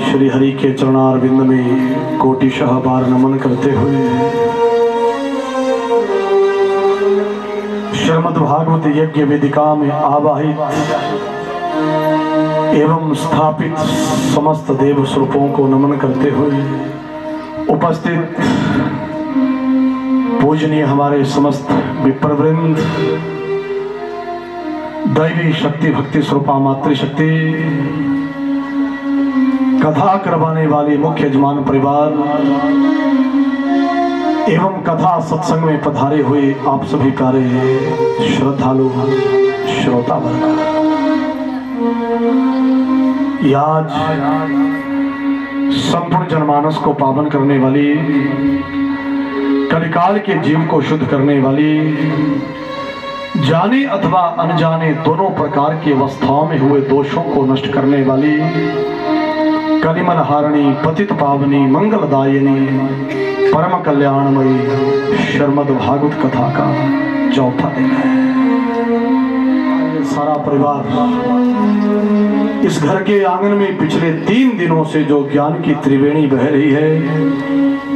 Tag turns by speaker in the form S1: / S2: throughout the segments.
S1: श्री हरि के चरणारविंद में कोटिशः बार नमन करते हुए श्रीमद् भागवत यज्ञ वेदिका में आवाहित एवं स्थापित समस्त देव स्वरूपों को नमन करते हुए उपस्थित पूजनीय हमारे समस्त विप्रवृंद, दैवी शक्ति भक्ति स्वरूपा मातृशक्ति, कथा करवाने वाले मुख्य यजमान परिवार एवं कथा सत्संग में पधारे हुए आप सभी प्यारे श्रद्धालु श्रोता वर्ग, आज संपूर्ण जनमानस को पावन करने वाली, कलिकाल के जीव को शुद्ध करने वाली, जाने अथवा अनजाने दोनों प्रकार की अवस्थाओं में हुए दोषों को नष्ट करने वाली, कलिमल हारिणी, पतित पावनी, मंगलदायिनी, परम कल्याणमयी श्रीमद् भागवत कथा का चौथा दिन है। सारा परिवार इस घर के आंगन में पिछले 3 दिनों से जो ज्ञान की त्रिवेणी बह रही है,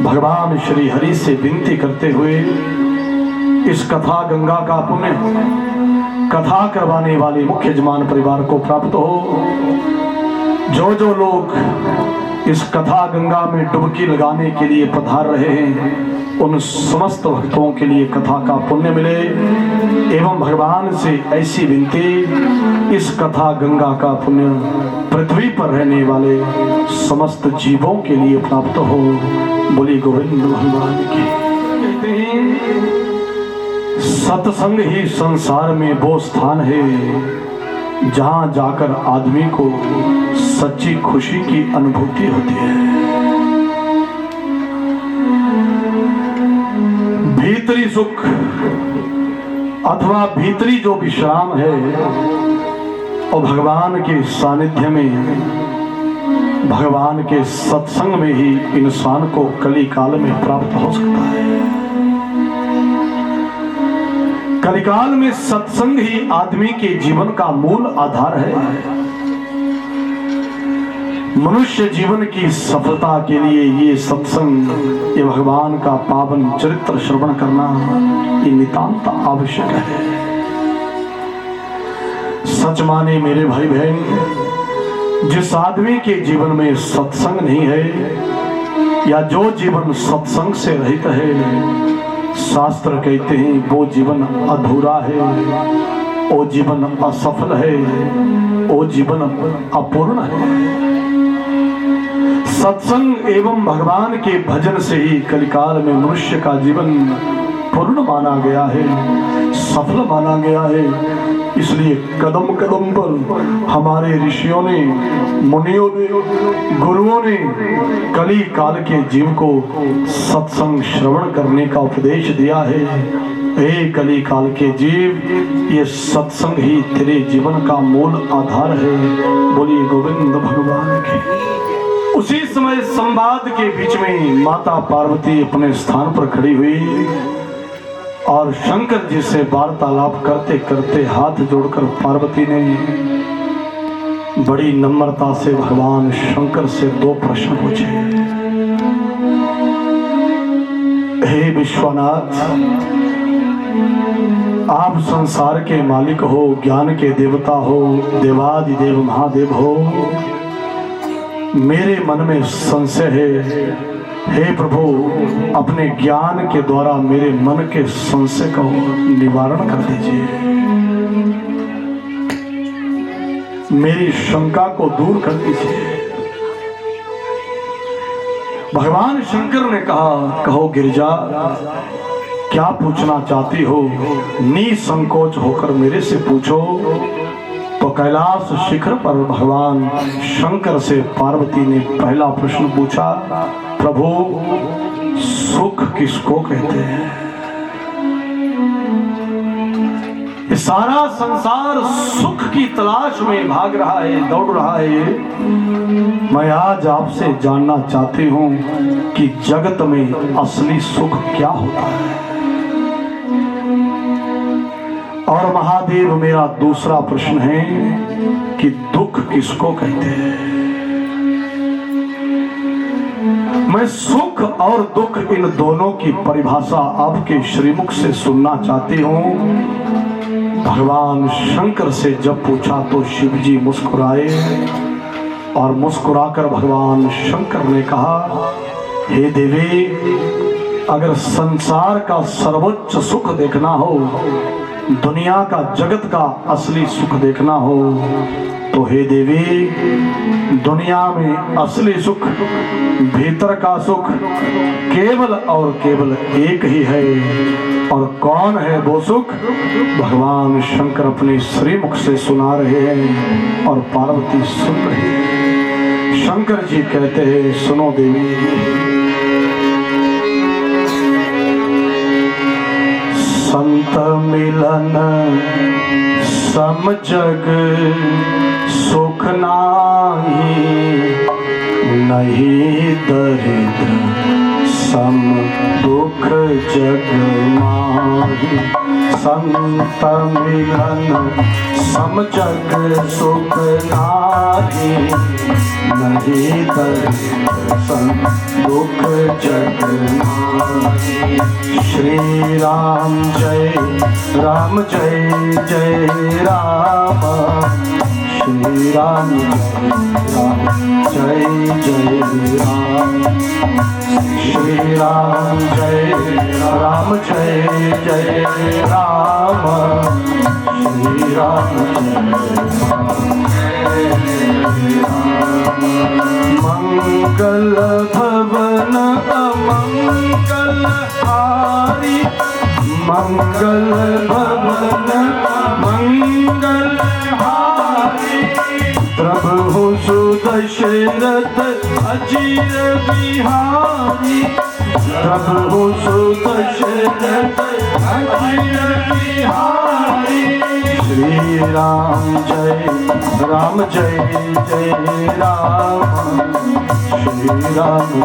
S1: भगवान श्री हरि से विनती करते हुए इस कथा गंगा का पुण्य कथा करवाने वाले मुख्य यजमान परिवार को प्राप्त हो। जो लोग इस कथा गंगा में डुबकी लगाने के लिए पधार रहे हैं, उन समस्त भक्तों के लिए कथा का पुण्य मिले एवं भगवान से ऐसी विनती, इस कथा गंगा का पुण्य पृथ्वी पर रहने वाले समस्त जीवों के लिए प्राप्त हो। बोली गोविंद भगवान की। कहते हैं सत्संग ही संसार में वो स्थान है जहां जाकर आदमी को सच्ची खुशी की अनुभूति होती है। भीतरी सुख अथवा भीतरी जो विश्राम है, और भगवान के सानिध्य में, भगवान के सत्संग में ही इंसान को कली काल में प्राप्त हो सकता है। कलिकाल में सत्संग ही आदमी के जीवन का मूल आधार है। मनुष्य जीवन की सफलता के लिए ये सत्संग, ये भगवान का पावन चरित्र श्रवण करना ये नितांत आवश्यक है। सच माने मेरे भाई बहन, जिस आदमी के जीवन में सत्संग नहीं है या जो जीवन सत्संग से रहित है, शास्त्र कहते हैं वो जीवन अधूरा है, वो जीवन असफल है, वो जीवन अपूर्ण है। सत्संग एवं भगवान के भजन से ही कलिकाल में मनुष्य का जीवन पूर्ण माना गया है, सफल माना गया है। इसलिए कदम कदम पर हमारे ऋषियों ने, मुनियों ने, गुरुओं ने कली काल के जीव को सत्संग श्रवण करने का उपदेश दिया है। हे कली काल के जीव, ये सत्संग ही तेरे जीवन का मूल आधार है। बोलिए गोविंद भगवान की। उसी समय संवाद के बीच में माता पार्वती अपने स्थान पर खड़ी हुई और शंकर जी से वार्तालाप करते करते हाथ जोड़कर पार्वती ने बड़ी नम्रता से भगवान शंकर से 2 प्रश्न पूछे। हे विश्वनाथ, आप संसार के मालिक हो, ज्ञान के देवता हो, देवादिदेव महादेव हो। मेरे मन में संशय है, हे प्रभु अपने ज्ञान के द्वारा मेरे मन के संशय का निवारण कर दीजिए, मेरी शंका को दूर कर दीजिए। भगवान शंकर ने कहा, कहो गिरिजा, क्या पूछना चाहती हो? निसंकोच होकर मेरे से पूछो। तो कैलाश शिखर पर भगवान शंकर से पार्वती ने पहला प्रश्न पूछा, प्रभु सुख किसको कहते हैं? ये सारा संसार सुख की तलाश में भाग रहा है, दौड़ रहा है। मैं आज आपसे जानना चाहती हूं कि जगत में असली सुख क्या होता है। और महादेव, मेरा दूसरा प्रश्न है कि दुख किसको कहते हैं? मैं सुख और दुख इन दोनों की परिभाषा आपके श्रीमुख से सुनना चाहती हूँ। भगवान शंकर से जब पूछा तो शिव जी मुस्कुराए और मुस्कुराकर भगवान शंकर ने कहा, हे देवी, अगर संसार का सर्वोच्च सुख देखना हो, दुनिया का, जगत का असली सुख देखना हो, तो हे देवी, दुनिया में असली सुख, भीतर का सुख केवल और केवल एक ही है। और कौन है वो सुख? भगवान शंकर अपने श्रीमुख से सुना रहे हैं और पार्वती सुन रही है। शंकर जी कहते हैं, सुनो देवी, संत मिलन सम जग सुख नाही, नहीं दरिद्र सम दुख जग माही, संत मिलन सम जग सुख नाहि, नहीं दर्शन दुख जग माही। श्री राम जय जय राम, श्री राम जय राम, श्री राम जय राम, श्री राम मंगल भवन अमंगल हारी, मंगल भवन मंगल हारी। प्रभु सुदशरथ अजीर बिहारी, प्रभु सुदशरथ अजीर बिहारी। श्री राम जय राम, श्री राम जय राम, श्री राम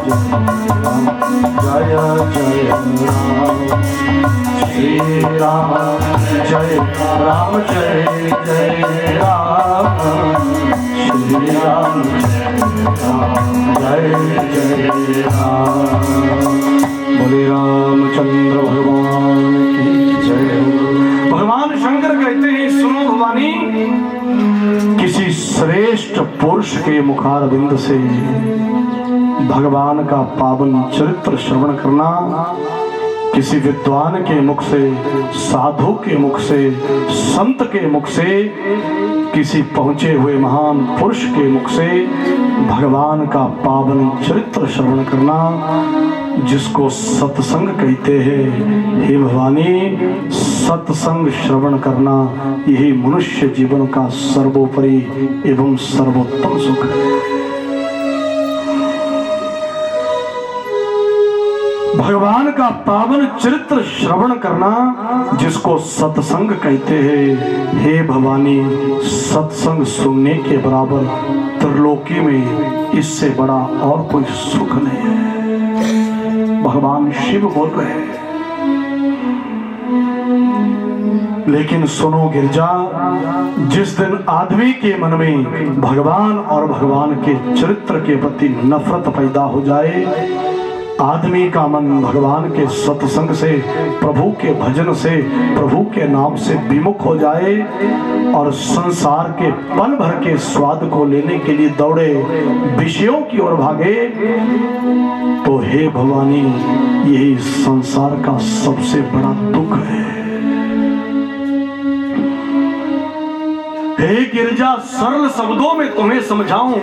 S1: जय राम, श्री राम जय राम। बोले रामचंद्र भगवान की जय। भगवान शंकर कहते हैं, सुनो भवानी, किसी श्रेष्ठ पुरुष के मुखारविंद से भगवान का पावन चरित्र श्रवण करना, किसी विद्वान के मुख से, साधु के मुख से, संत के मुख से, किसी पहुंचे हुए महान पुरुष के मुख से भगवान का पावन चरित्र श्रवण करना, जिसको सत्संग कहते हैं। हे भवानी, सत्संग श्रवण करना यही मनुष्य जीवन का सर्वोपरि एवं सर्वोत्तम सुख है। भगवान का पावन चरित्र श्रवण करना, जिसको सत्संग कहते हैं। हे भवानी, सत्संग सुनने के बराबर त्रिलोकी में इससे बड़ा और कोई सुख नहीं है। भगवान शिव बोल रहे हैं। लेकिन सुनो गिरजा, जिस दिन आदमी के मन में भगवान और भगवान के चरित्र के प्रति नफरत पैदा हो जाए, आदमी का मन भगवान के सत्संग से, प्रभु के भजन से, प्रभु के नाम से विमुख हो जाए और संसार के पल भर के स्वाद को लेने के लिए दौड़े, विषयों की ओर भागे, तो हे भवानी, यही संसार का सबसे बड़ा दुख है। हे गिरजा, सरल शब्दों में तुम्हें समझाऊं,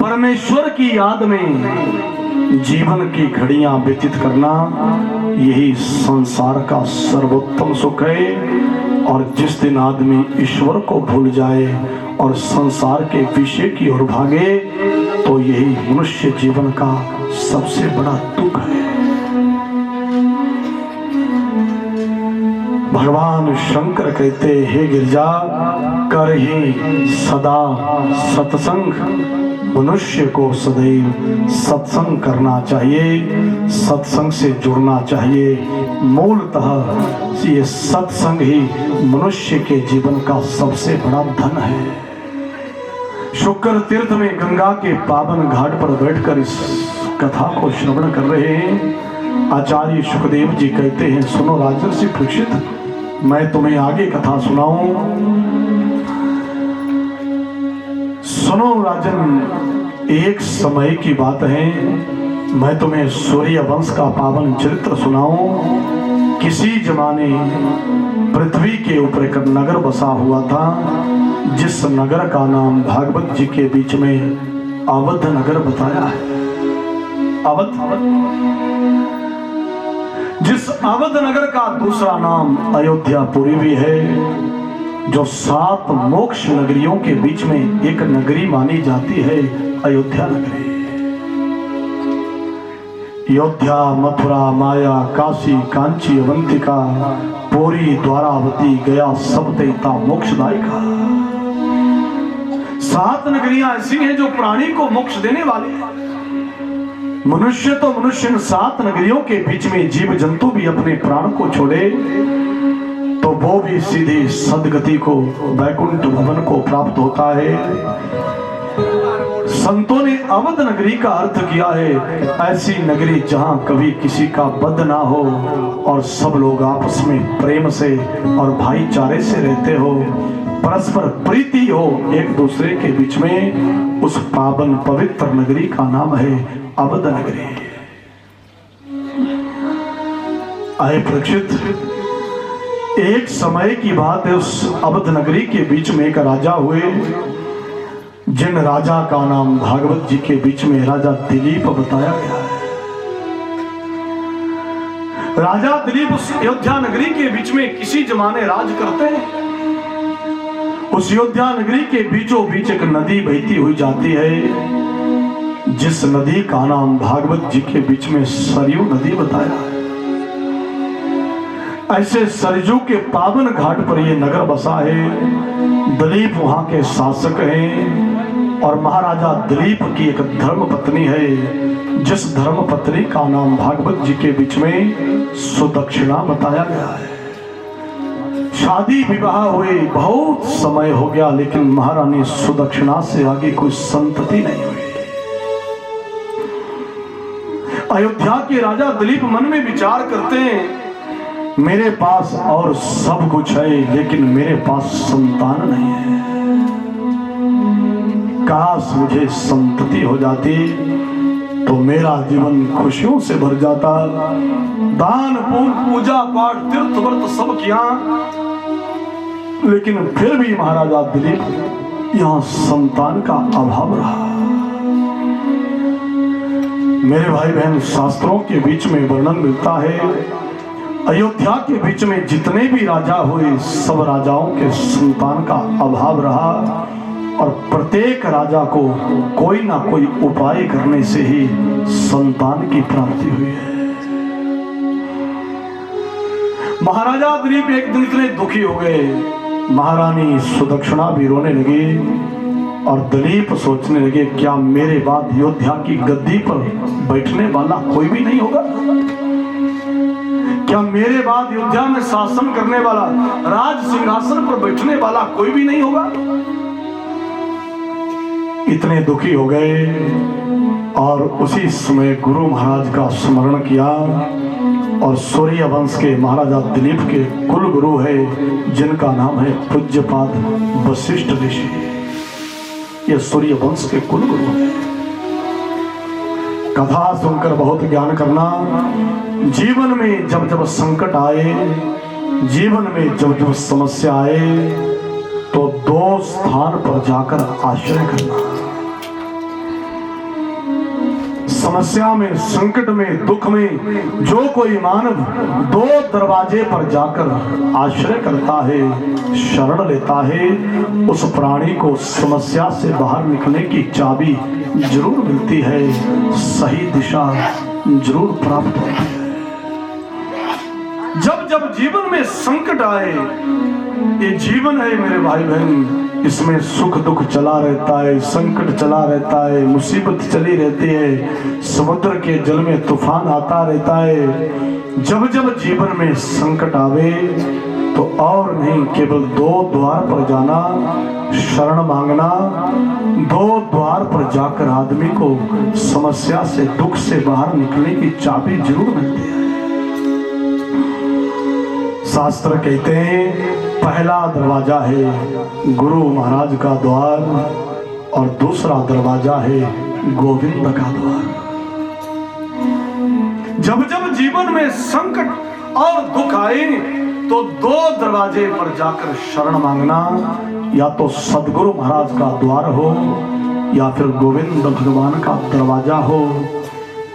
S1: परमेश्वर की याद में जीवन की घड़ियां व्यतीत करना यही संसार का सर्वोत्तम सुख है। और जिस दिन आदमी ईश्वर को भूल जाए और संसार के विषय की ओर भागे, तो यही मनुष्य जीवन का सबसे बड़ा दुख है। भगवान शंकर कहते, हे गिरजा, कर ही सदा सत्संग, मनुष्य को सदैव सत्संग करना चाहिए, सत्संग से जुड़ना चाहिए। मूलतः ये सत्संग ही मनुष्य के जीवन का सबसे बड़ा धन है। शुक्र तीर्थ में गंगा के पावन घाट पर बैठकर इस कथा को श्रवण कर रहे हैं। आचार्य सुखदेव जी कहते हैं, सुनो राजर्षि परीक्षित, मैं तुम्हें आगे कथा सुनाऊं। सुनो राजन, एक समय की बात है, मैं तुम्हें सूर्य वंश का पावन चरित्र सुनाऊं। किसी जमाने पृथ्वी के ऊपर एक नगर बसा हुआ था, जिस नगर का नाम भागवत जी के बीच में अवध नगर बताया है। अवध, जिस अवध नगर का दूसरा नाम अयोध्यापुरी भी है, जो 7 मोक्ष नगरियों के बीच में एक नगरी मानी जाती है, अयोध्या नगरी। अयोध्या, मथुरा, माया, काशी, कांची, अवंतिका, पुरी, द्वारावती, गया, सब देवता मोक्षदायिका। 7 नगरियां ऐसी हैं जो प्राणी को मोक्ष देने वाली हैं। मनुष्य तो मनुष्य इन 7 नगरियों के बीच में जीव जंतु भी अपने प्राण को छोड़े तो वो भी सीधे सदगति को, वैकुंठ भवन को प्राप्त होता है। संतों ने अवध नगरी का अर्थ किया है ऐसी नगरी जहां कभी किसी का वध ना हो और सब लोग आपस में प्रेम से और भाईचारे से रहते हो, परस्पर प्रीति हो एक दूसरे के बीच में। उस पावन पवित्र नगरी का नाम है अवध नगरी। आए परीक्षित, एक समय की बात है, उस अवध नगरी के बीच में एक राजा हुए जिन राजा का नाम भागवत जी के बीच में राजा दिलीप बताया गया है। राजा दिलीप उस अयोध्या नगरी के बीच में किसी जमाने राज करते हैं। उस अयोध्या नगरी के बीचों बीच एक नदी बहती हुई जाती है जिस नदी का नाम भागवत जी के बीच में सरयू नदी बताया है। ऐसे सरयू के पावन घाट पर यह नगर बसा है। दिलीप वहां के शासक हैं और महाराजा दिलीप की एक धर्म पत्नी है जिस धर्म पत्नी का नाम भागवत जी के बीच में सुदक्षिणा बताया गया है। शादी विवाह हुए बहुत समय हो गया लेकिन महारानी सुदक्षिणा से आगे कोई संतति नहीं हुई। अयोध्या के राजा दिलीप मन में विचार करते हैं मेरे पास और सब कुछ है लेकिन मेरे पास संतान नहीं है। काश मुझे संतति हो जाती तो मेरा जीवन खुशियों से भर जाता। दान पुण्य पूजा पाठ तीर्थ व्रत सब किया लेकिन फिर भी महाराजा दिलीप यहां संतान का अभाव रहा। मेरे भाई बहन, शास्त्रों के बीच में वर्णन मिलता है अयोध्या के बीच में जितने भी राजा हुए सब राजाओं के संतान का अभाव रहा और प्रत्येक राजा को कोई ना कोई उपाय करने से ही संतान की प्राप्ति हुई है। महाराजा दिलीप एक दिन इतने दुखी हो गए, महारानी सुदक्षिणा भी रोने लगी और दिलीप सोचने लगे क्या मेरे बाद अयोध्या की गद्दी पर बैठने वाला कोई भी नहीं होगा? क्या मेरे बाद अयोध्या में शासन करने वाला, राज सिंहासन पर बैठने वाला कोई भी नहीं होगा? इतने दुखी हो गए और उसी समय गुरु महाराज का स्मरण किया और सूर्य वंश के महाराजा दिलीप के कुल गुरु है जिनका नाम है पूज्यपाद वशिष्ठ ऋषि। ये सूर्य वंश के कुल गुरु है। कथा सुनकर बहुत ज्ञान करना। जीवन में जब जब संकट आए, जीवन में जब जब समस्या आए तो 2 स्थान पर जाकर आश्रय करना। समस्या में, संकट में, दुख में जो कोई मानव 2 दरवाजे पर जाकर आश्रय करता है, शरण लेता है, उस प्राणी को समस्या से बाहर निकलने की चाबी जरूर मिलती है, सही दिशा जरूर प्राप्त होती है। जब जब जीवन में संकट आए, ये जीवन है मेरे भाई बहन, इसमें सुख दुख चला रहता है, संकट चला रहता है, मुसीबत चली रहती है, समुद्र के जल में तूफान आता रहता है। जब जब जीवन में संकट आवे तो और नहीं, केवल 2 द्वार पर जाना, शरण मांगना। 2 द्वार पर जाकर आदमी को समस्या से, दुख से बाहर निकलने की चाबी जरूर मिलती है। शास्त्र कहते हैं पहला दरवाजा है गुरु महाराज का द्वार और दूसरा दरवाजा है गोविंद का द्वार। जब जब जीवन में संकट और दुख आए तो 2 दरवाजे पर जाकर शरण मांगना, या तो सदगुरु महाराज का द्वार हो या फिर गोविंद भगवान का दरवाजा हो,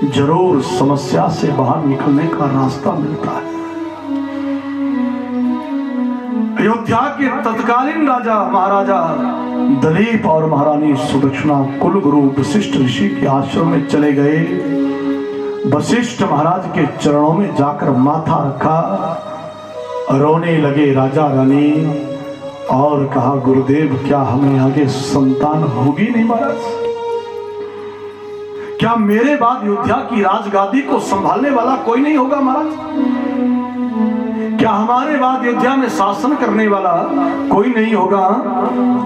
S1: जरूर समस्या से बाहर निकलने का रास्ता मिलता है। अयोध्या के तत्कालीन राजा महाराजा दिलीप और महारानी सुदक्षिणा कुल गुरु वशिष्ठ ऋषि के आश्रम में चले गए। वशिष्ठ महाराज के चरणों में जाकर माथा रखा, रोने लगे राजा रानी और कहा गुरुदेव क्या हमें आगे संतान होगी नहीं महाराज? क्या मेरे बाद अयोध्या की राजगादी को संभालने वाला कोई नहीं होगा महाराज? क्या हमारे बाद अयोध्या में शासन करने वाला कोई नहीं होगा?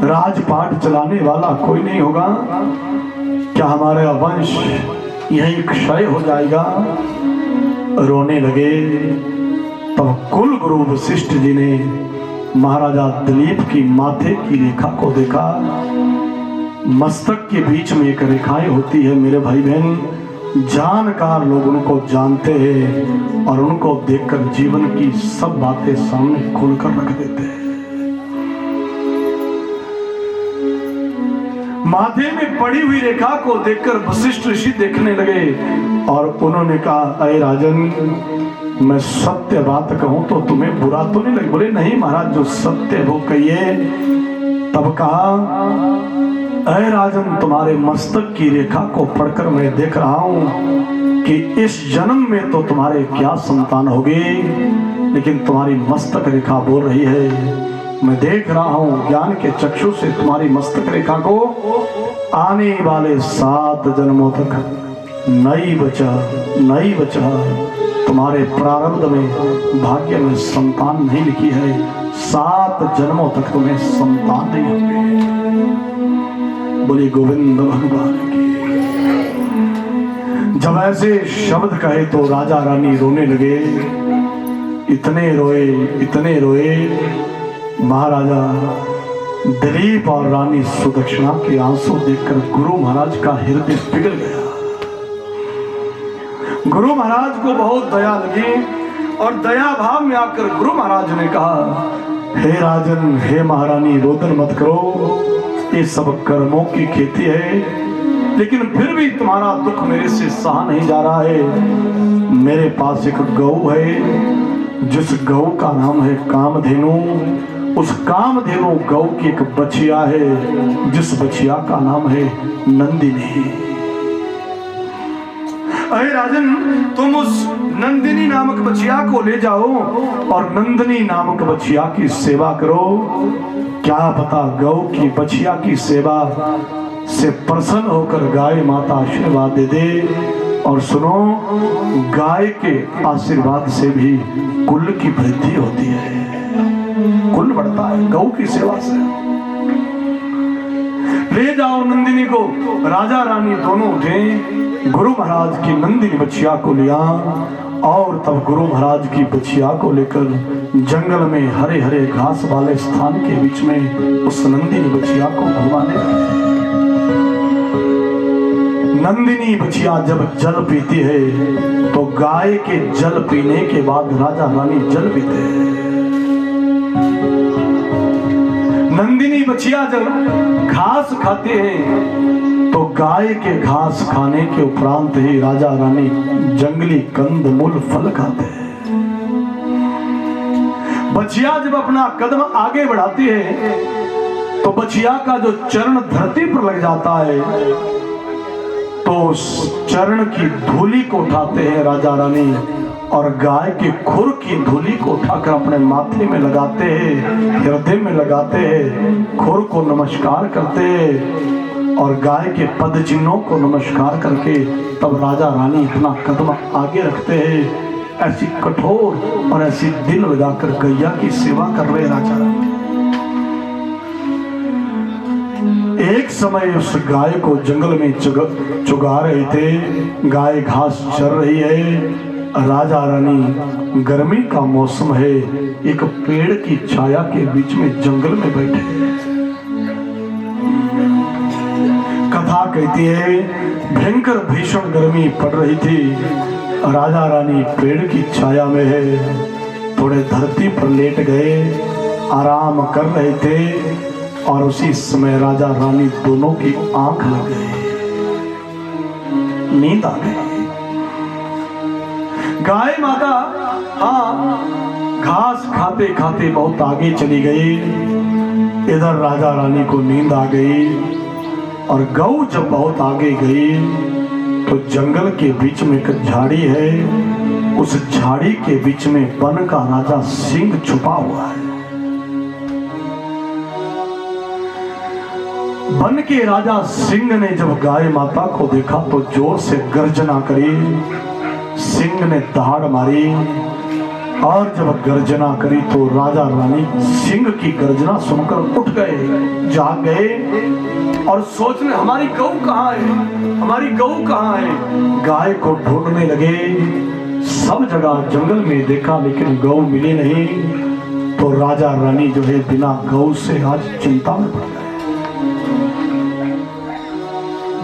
S1: राजपाट चलाने वाला कोई नहीं होगा? क्या हमारा वंश यही क्षय हो जाएगा? रोने लगे। तब कुल गुरु वशिष्ठ जी ने महाराजा दिलीप की माथे की रेखा को देखा। मस्तक के बीच में एक रेखाएं होती है मेरे भाई बहन, जानकार लोग उनको जानते हैं और उनको देखकर जीवन की सब बातें सामने खोलकर रख देते हैं। माथे में पड़ी हुई रेखा को देखकर वशिष्ठ ऋषि देखने लगे और उन्होंने कहा, अरे राजन, मैं सत्य बात कहूं तो तुम्हें बुरा तो नहीं लगे? बोले नहीं महाराज, जो सत्य वो कहिए। तब कहा, अरे राजन, तुम्हारे मस्तक की रेखा को पढ़कर मैं देख रहा हूं कि इस जन्म में तो तुम्हारे क्या संतान होगी, लेकिन तुम्हारी मस्तक रेखा बोल रही है, मैं देख रहा हूं ज्ञान के चक्षु से तुम्हारी मस्तक रेखा को, आने वाले 7 जन्मों तक नहीं बचा तुम्हारे प्रारब्ध में, भाग्य में संतान नहीं लिखी है। 7 जन्मों तक तुम्हें संतान नहीं होंगे। बोली गोविंद भगवान की। जब ऐसे शब्द कहे तो राजा रानी रोने लगे। इतने रोए महाराजा दिलीप और रानी सुदक्षिणा के आंसू देखकर गुरु महाराज का हृदय पिघल गया। गुरु महाराज को बहुत दया लगी और दया भाव में आकर गुरु महाराज ने कहा, हे राजन, हे महारानी, रोदन मत करो, ये सब कर्मों की खेती है, लेकिन फिर भी तुम्हारा दुख मेरे से सहा नहीं जा रहा है। मेरे पास एक गौ है, जिस गौ का नाम है कामधेनु। उस कामधेनु गौ की एक बछिया है, जिस बछिया का नाम है नंदिनी। अरे राजन, तुम उस नंदिनी नामक बछिया को ले जाओ और नंदिनी नामक बछिया की सेवा करो। क्या पता गौ की बछिया की सेवा से प्रसन्न होकर गाय माता आशीर्वाद दे दे। और सुनो, गाय के आशीर्वाद से भी कुल की वृद्धि होती है, कुल बढ़ता है गौ की सेवा से। ले जाओ नंदिनी को। राजा रानी दोनों उठे, गुरु महाराज की नंदिनी बछिया को लिया और तब गुरु महाराज की बछिया को लेकर जंगल में हरे हरे घास वाले स्थान के बीच में उस नंदिनी बछिया को घुमाने लगे। नंदिनी बछिया जब जल पीती है तो गाय के जल पीने के बाद राजा रानी जल पीते हैं। नंदिनी बछिया जब घास खाते हैं तो गाय के घास खाने के उपरांत ही राजा रानी जंगली कंद मूल फल खाते हैं। बछिया जब अपना कदम आगे बढ़ाती है तो बछिया का जो चरण धरती पर लग जाता है तो उस चरण की धूली को उठाते हैं राजा रानी और गाय के खुर की धूली को उठाकर अपने माथे में लगाते हैं, हृदय में लगाते हैं, खुर को नमस्कार करते हैं और गाय के पद चिन्हों को नमस्कार करके तब राजा रानी अपना कदम आगे रखते हैं। ऐसी कठोर और ऐसी दिल लगाकर गैया की सेवा कर रहे राजा रानी। एक समय उस गाय को जंगल में चुगा रहे थे। गाय घास चर रही है। राजा रानी, गर्मी का मौसम है, एक पेड़ की छाया के बीच में जंगल में बैठे। कथा कहती है भयंकर भीषण गर्मी पड़ रही थी। राजा रानी पेड़ की छाया में है, थोड़े धरती पर लेट गए, आराम कर रहे थे और उसी समय राजा रानी दोनों की आंख लग गई, नींद आ गई। गाय माता घास खाते खाते बहुत आगे चली गई। इधर राजा रानी को नींद आ गई और गौ जब बहुत आगे गई तो जंगल के बीच में एक झाड़ी है। उस झाड़ी के बीच में वन का राजा सिंह छुपा हुआ है। वन के राजा सिंह ने जब गाय माता को देखा तो जोर से गर्जना करी। सिंह ने दहाड़ मारी और जब गर्जना करी तो राजा रानी सिंह की गर्जना सुनकर उठ गए, जाग गए और सोचने हमारी गऊ कहाँ है, हमारी गऊ कहाँ है। गाय को ढूंढने लगे, सब जगह जंगल में देखा लेकिन गऊ मिली नहीं। तो राजा रानी जो है बिना गऊ से आज चिंता में पड़ गए।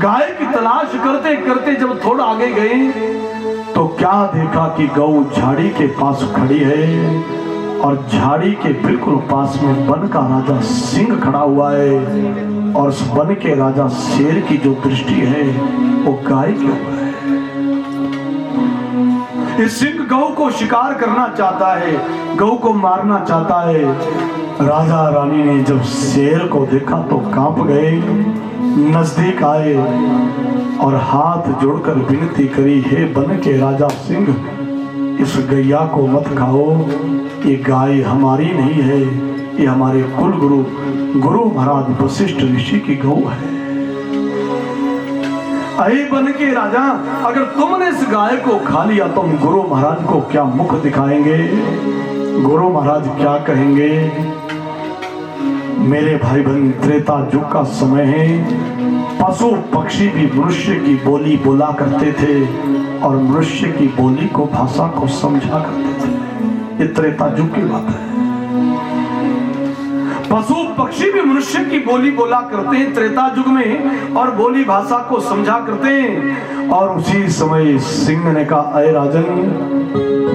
S1: गाय की तलाश करते करते जब थोड़ा आगे गए तो क्या देखा कि गऊ झाड़ी के पास खड़ी है और झाड़ी के बिल्कुल पास में वन का राजा सिंह खड़ा हुआ है और उस वन के राजा शेर की जो दृष्टि है वो गाय के ऊपर है। इस सिंह गऊ को शिकार करना चाहता है, गऊ को मारना चाहता है। राजा रानी ने जब शेर को देखा तो कांप गए, नजदीक आए और हाथ जोड़कर विनती करी, हे वन के राजा सिंह, इस गैया को मत खाओ, ये गाय हमारी नहीं है, ये हमारे कुल गुरु गुरु महाराज वशिष्ठ ऋषि की गौ है। अरे वन के राजा, अगर तुमने इस गाय को खा लिया तो हम गुरु महाराज को क्या मुख दिखाएंगे, गुरु महाराज क्या कहेंगे। मेरे भाई बहन, त्रेता युग का समय है, पशु पक्षी भी मनुष्य की बोली बोला करते थे और मनुष्य की बोली को भाषा को समझा करते थे। ये त्रेता युग की बात है। पशु पक्षी भी मनुष्य की बोली बोला करते हैं त्रेता युग में और बोली भाषा को समझा करते हैं। और उसी समय सिंह ने कहा, अरे राजन,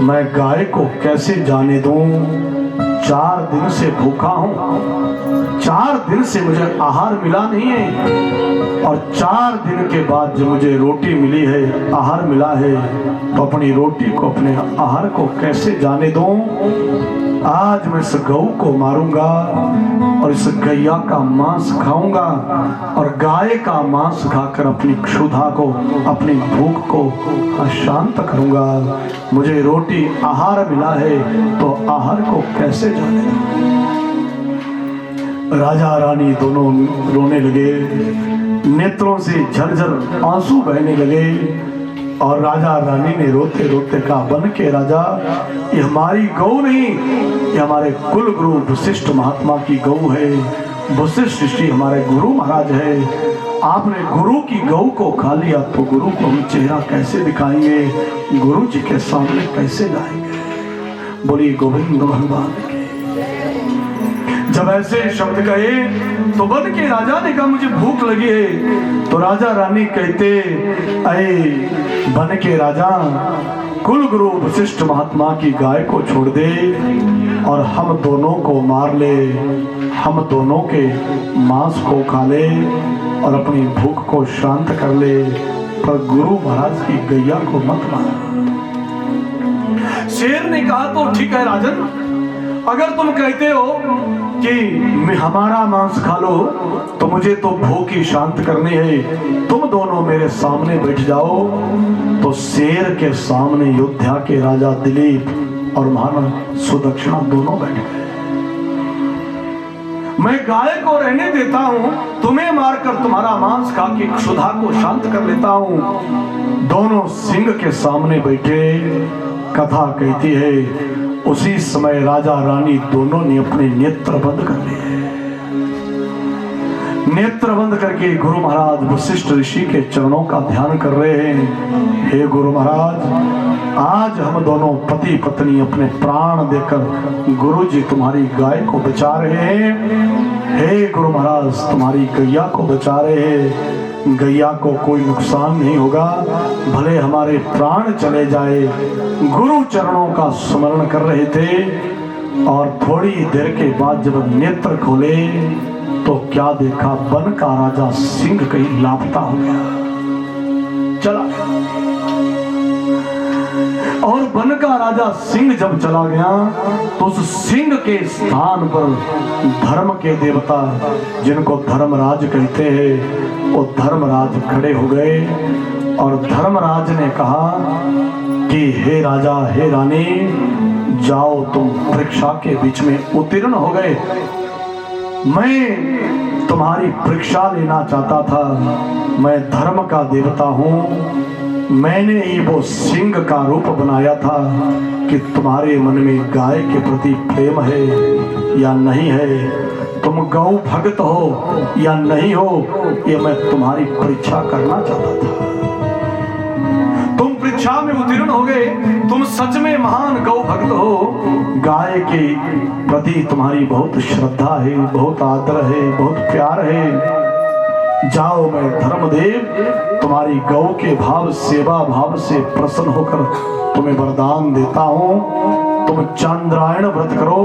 S1: मैं गाय को कैसे जाने दूं, 4 दिन से भूखा हूं, 4 दिन से मुझे आहार मिला नहीं है और 4 दिन के बाद जो मुझे रोटी मिली है, आहार मिला है, तो अपनी रोटी को, अपने आहार को कैसे जाने दूं। आज मैं इस गऊ को मारूंगा और इस गैया का मांस खाऊंगा और गाय का मांस खाकर अपनी क्षुधा को, अपनी भूख को शांत करूंगा। मुझे रोटी आहार मिला है तो आहार को कैसे जाने दूं। राजा रानी दोनों रोने लगे, नेत्रों से झरझर आंसू बहने लगे और राजा रानी ने रोते रोते कहा, वन के राजा, ये हमारी गौ नहीं, ये हमारे कुल गुरु वशिष्ठ महात्मा की गौ है। वशिष्ठ ऋषि हमारे गुरु महाराज है। आपने गुरु की गौ को खा लिया तो गुरु को हम चेहरा कैसे दिखाएंगे, गुरु जी के सामने कैसे जाएंगे। बोली गोविंद भगवान। जब ऐसे शब्द कहे तो वन के राजा ने कहा, मुझे भूख लगी है। तो राजा रानी कहते, अरे वन के राजा, कुल गुरु वशिष्ठ महात्मा की गाय को छोड़ दे और हम दोनों को मार ले, हम दोनों के मांस को खा ले और अपनी भूख को शांत कर ले, पर गुरु महाराज की गैया को मत मार। शेर ने कहा, तो ठीक है राजन, अगर तुम कहते हो कि हमारा मांस खा लो तो मुझे तो भूख ही शांत करनी है, तुम दोनों मेरे सामने बैठ जाओ। तो शेर के सामने योद्धा के राजा दिलीप और महाराज सुदक्षिणा दोनों बैठ गए। मैं गाय को रहने देता हूं, तुम्हें मारकर तुम्हारा मांस खा के क्षुधा को शांत कर लेता हूं। दोनों सिंह के सामने बैठे। कथा कहती है उसी समय राजा रानी दोनों ने अपने नेत्र बंद कर लिए। नेत्र बंद करके गुरु महाराज वशिष्ठ ऋषि के चरणों का ध्यान कर रहे हैं। हे गुरु महाराज, आज हम दोनों पति पत्नी अपने प्राण देकर गुरु जी तुम्हारी गाय को बचा रहे हैं। हे गुरु महाराज, तुम्हारी गैया को बचा रहे हैं। गैया को कोई नुकसान नहीं होगा, भले हमारे प्राण चले जाए। गुरु चरणों का स्मरण कर रहे थे और थोड़ी देर के बाद जब नेत्र खोले तो क्या देखा, वन का राजा सिंह कहीं लापता हो गया, चला। और वन का राजा सिंह जब चला गया तो उस सिंह के स्थान पर धर्म के देवता, जिनको धर्मराज कहते हैं, वो धर्मराज खड़े हो गए और धर्मराज ने कहा कि हे राजा, हे रानी, जाओ, तुम परीक्षा के बीच में उत्तीर्ण हो गए। मैं तुम्हारी परीक्षा लेना चाहता था। मैं धर्म का देवता हूँ, मैंने ही वो सिंह का रूप बनाया था कि तुम्हारे मन में गाय के प्रति प्रेम है या नहीं है, तुम गौ भक्त हो या नहीं हो, ये मैं तुम्हारी परीक्षा करना चाहता था। तुम परीक्षा में उत्तीर्ण हो गए, तुम सच में महान गौ भक्त हो, गाय के प्रति तुम्हारी बहुत श्रद्धा है, बहुत आदर है, बहुत प्यार है। जाओ, मैं धर्मदेव तुम्हारी गौ के भाव सेवा भाव से प्रसन्न होकर तुम्हें वरदान देता हूँ। तुम चांद्रायण व्रत करो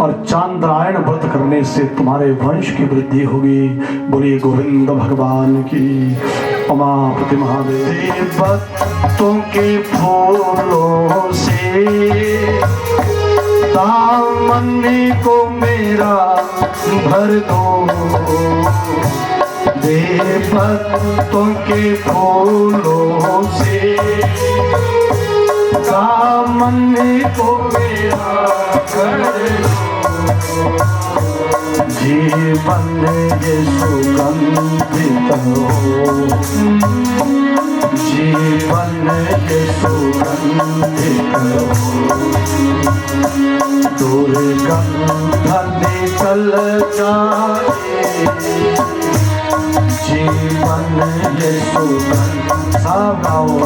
S1: और चांद्रायण व्रत करने से तुम्हारे वंश की वृद्धि होगी। बोलिए गोविंद भगवान की। उमापति महादेव तुमके फूलों से दामन को मेरा भर दो, बेपत्तों के फूलों से दामन को मेरा कर दो, जीवन ये सुगंधित हो, जीवन ये सुगंधित हो, दुर्गंध निकल जाए, जीवन ये सुगंध गाओ,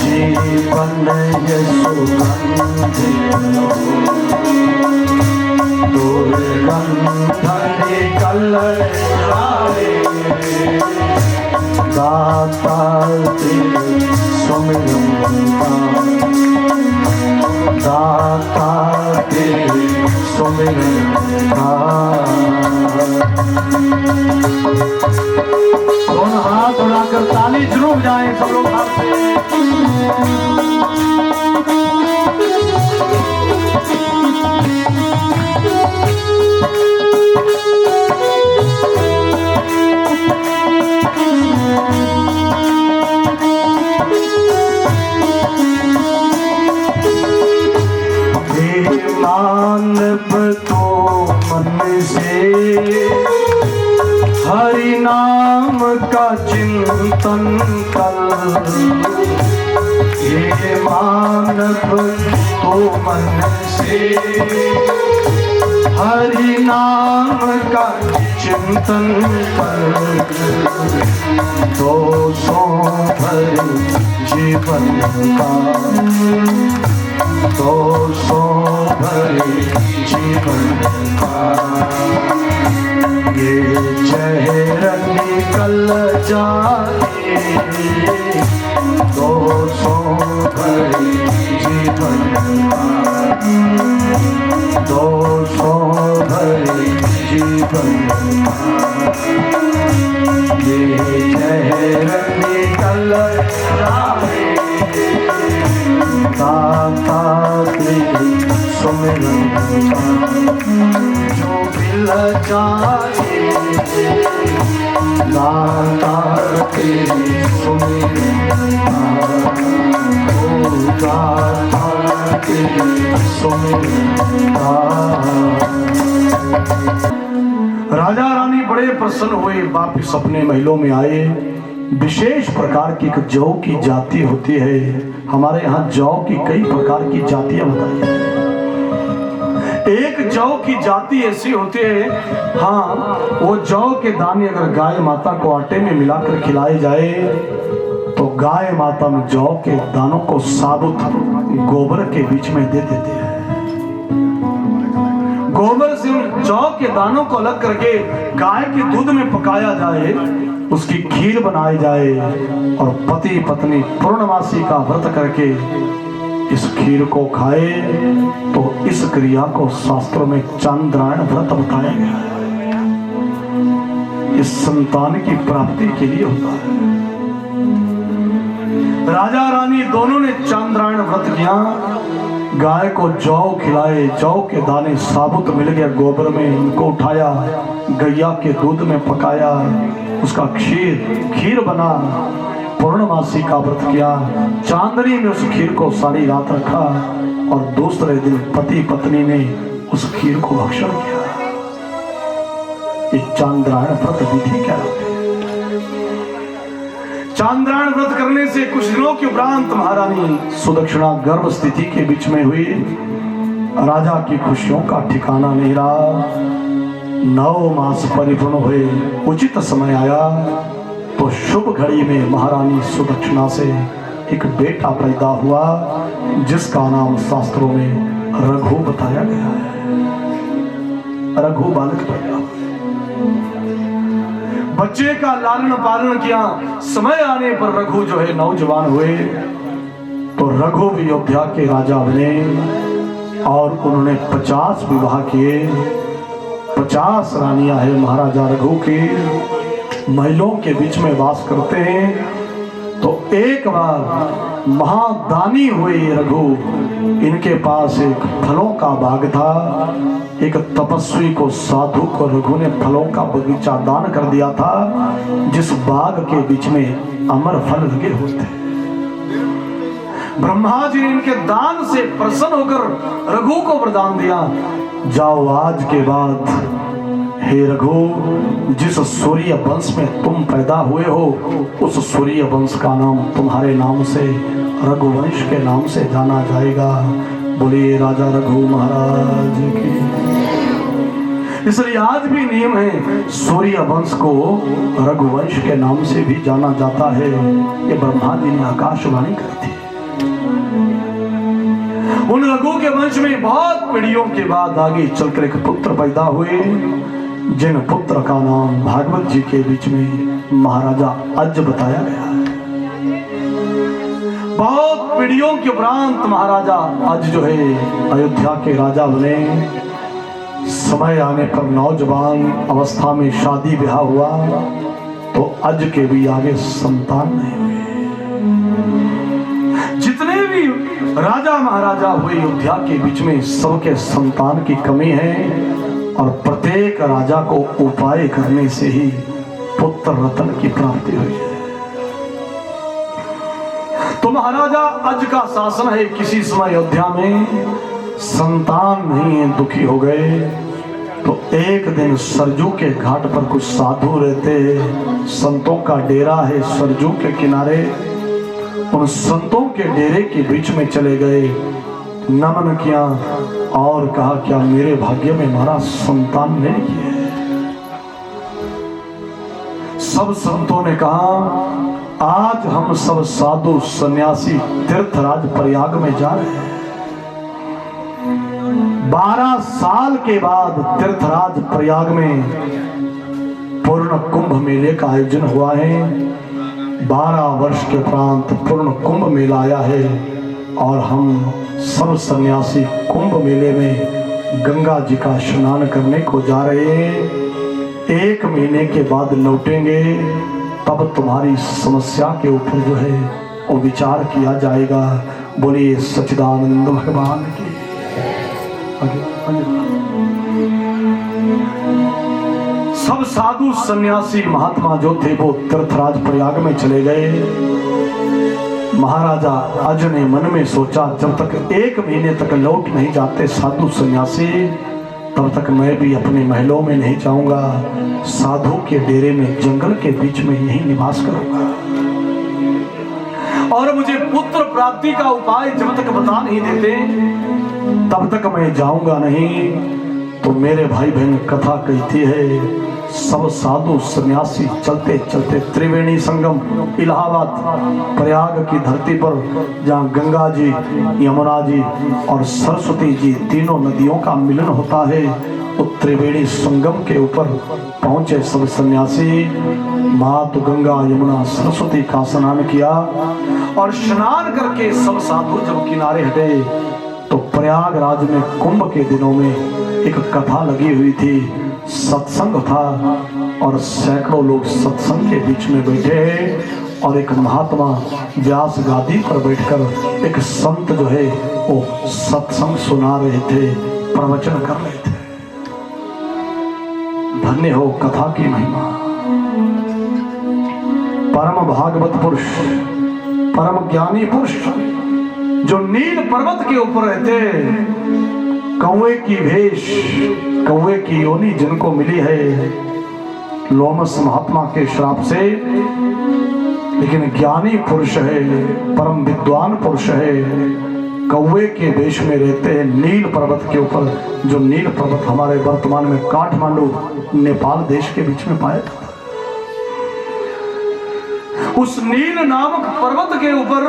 S1: जीवन ये सुगंधित हो, दुर्गंध निकल जाए, दाता तेरे सुमिरन का, दाता तेरे सुमिरन का। दोनों हाथ उड़ाकर ताली जरूर जाए सब लोग हाथ से। मानव तो मन से हरि नाम का चिंतन कर, ये मानव तो मन से हरि नाम का चिंतन कर, दोषों भरे जीवन का, दोषों भरे जीवन का, ये जहर निकल जाए, दोषों भरे जीवन का, दोषों भरे जीवन का, ये जहर निकल जाए, दाता तेरे सुमिरन का, जो मिल जाए, दाता तेरे सुमिरन का, ओ दाता तेरे सुमिरन का। राजा रानी बड़े प्रसन्न हुए, वापिस अपने महलों में आए। विशेष प्रकार की एक जौ की जाति होती है। हमारे यहाँ जौ की कई प्रकार की जातियां बताई। एक जौ की जाति ऐसी होती है, हाँ, वो जौ के दाने अगर गाय माता को आटे में मिलाकर खिलाए जाए तो गाय माता में जौ के दानों को साबुत गोबर के बीच में दे देते हैं। गोबर से उन जौ के दानों को अलग करके गाय के दूध में पकाया जाए, उसकी खीर बनाई जाए और पति पत्नी पूर्णमासी का व्रत करके इस खीर को खाए तो इस क्रिया को शास्त्रों में चांद्रायण व्रत बताया गया है। इस संतान की प्राप्ति के लिए होता है। राजा रानी दोनों ने चांद्रायण व्रत किया। गाय को जौ खिलाए, जौ के दाने साबुत मिल गया गोबर में, उनको उठाया, गैया के दूध में पकाया, उसका खीर बना, पूर्णमासी का व्रत किया, चांदनी में उस खीर को सारी रात रखा और दूसरे दिन पति पत्नी ने उस खीर को भक्षण किया। इस चांद्रायण व्रत विधि क्या है? चांद्रायण व्रत करने से कुछ दिनों के उपरांत महारानी सुदक्षिणा गर्भ स्थिति के बीच में हुई। राजा की खुशियों का ठिकाना नहीं रहा। 9 मास परिपूर्ण हुए, उचित समय आया तो शुभ घड़ी में महारानी सुदक्षिणा से एक बेटा पैदा हुआ, जिसका नाम शास्त्रों में रघु बताया गया है। रघु बालक पैदा हुआ, बच्चे का लालन पालन किया। समय आने पर रघु जो है नौजवान हुए तो रघु भी अयोध्या के राजा बने और उन्होंने 50 विवाह किए। 50 रानियां है महाराजा रघु की। महलों के बीच में वास करते हैं। तो एक बार महादानी हुए रघु, इनके पास एक फलों का बाग था। एक तपस्वी को, साधु को रघु ने फलों का बगीचा दान कर दिया था, जिस बाग के बीच में अमर फल लगे होते। ब्रह्मा जी ने इनके दान से प्रसन्न होकर रघु को वरदान दिया, जाओ आज के बाद हे रघु, जिस सूर्य वंश में तुम पैदा हुए हो, उस सूर्य वंश का नाम तुम्हारे नाम से, रघुवंश के नाम से जाना जाएगा। बोलिए राजा रघु महाराज की। इसलिए आज भी नियम है, सूर्य वंश को रघुवंश के नाम से भी जाना जाता है। ये ब्रह्मा जी ने आकाशवाणी कर दी। उन रघु के वंश में बहुत पीढ़ियों के बाद आगे चलकर एक पुत्र पैदा हुए, जिन पुत्र का नाम भागवत जी के बीच में महाराजा अज बताया गया है। बहुत पीढ़ियों के उपरांत महाराजा अज जो है अयोध्या के राजा बने। समय आने पर नौजवान अवस्था में शादी ब्याह हुआ तो अज के भी आगे संतान नहीं हुए। जितने भी राजा महाराजा हुए अयोध्या के बीच में, सबके संतान की कमी है और प्रत्येक राजा को उपाय करने से ही पुत्र रत्न की प्राप्ति हुई है। तो महाराजा अज का शासन है, किसी समय अयोध्या में संतान नहीं है, दुखी हो गए। तो एक दिन सरजू के घाट पर कुछ साधु रहते, संतों का डेरा है सरजू के किनारे। उन संतों के डेरे के बीच में चले गए, नमन किया और कहा, क्या मेरे भाग्य में हमारा संतान नहीं है? सब संतों ने कहा, आज हम सब साधु सन्यासी तीर्थराज प्रयाग में जा रहे हैं। 12 साल के बाद तीर्थराज प्रयाग में पूर्ण कुंभ मेले का आयोजन हुआ है। 12 वर्ष के उपरांत पूर्ण कुंभ मेला आया है और हम सब सन्यासी कुंभ मेले में गंगा जी का स्नान करने को जा रहे हैं। 1 महीने के बाद लौटेंगे, तब तुम्हारी समस्या के ऊपर जो है वो विचार किया जाएगा। बोलिए सच्चिदानंद भगवान की। सब साधु सन्यासी महात्मा जो थे वो तीर्थराज प्रयाग में चले गए। महाराजा अज ने मन में सोचा, जब तक 1 महीने तक लौट नहीं जाते साधु सन्यासी, तब तक मैं भी अपने महलों में नहीं जाऊंगा, साधु के डेरे में जंगल के बीच में यही निवास करूंगा। और मुझे पुत्र प्राप्ति का उपाय जब तक बता नहीं देते, तब तक मैं जाऊंगा नहीं। तो मेरे भाई बहन कथा कहती है, सब साधु सन्यासी चलते चलते त्रिवेणी संगम इलाहाबाद प्रयाग की धरती पर, जहाँ गंगा जी, यमुना जी और सरस्वती जी तीनों नदियों का मिलन होता है, वो त्रिवेणी संगम के ऊपर पहुंचे सब सन्यासी। मातु गंगा यमुना सरस्वती का स्नान किया और स्नान करके सब साधु जब किनारे हटे तो प्रयागराज में कुंभ के दिनों में एक कथा लगी हुई थी, सत्संग था और सैकड़ों लोग सत्संग के बीच में बैठे हैं और एक महात्मा व्यास गादी पर बैठकर एक संत जो है वो सत्संग सुना रहे थे, प्रवचन कर रहे थे। धन्य हो कथा की महिमा। परम भागवत पुरुष, परम ज्ञानी पुरुष जो नील पर्वत के ऊपर रहते, कौवे की भेष, कौवे की योनि जिनको मिली है, लोमस महात्मा के श्राप से, लेकिन ज्ञानी पुरुष है, परम विद्वान पुरुष है, कौवे के वेश में रहते हैं नील पर्वत के ऊपर, जो नील पर्वत हमारे वर्तमान में काठमांडू नेपाल देश के बीच में पाया जाता है। उस नील नामक पर्वत के ऊपर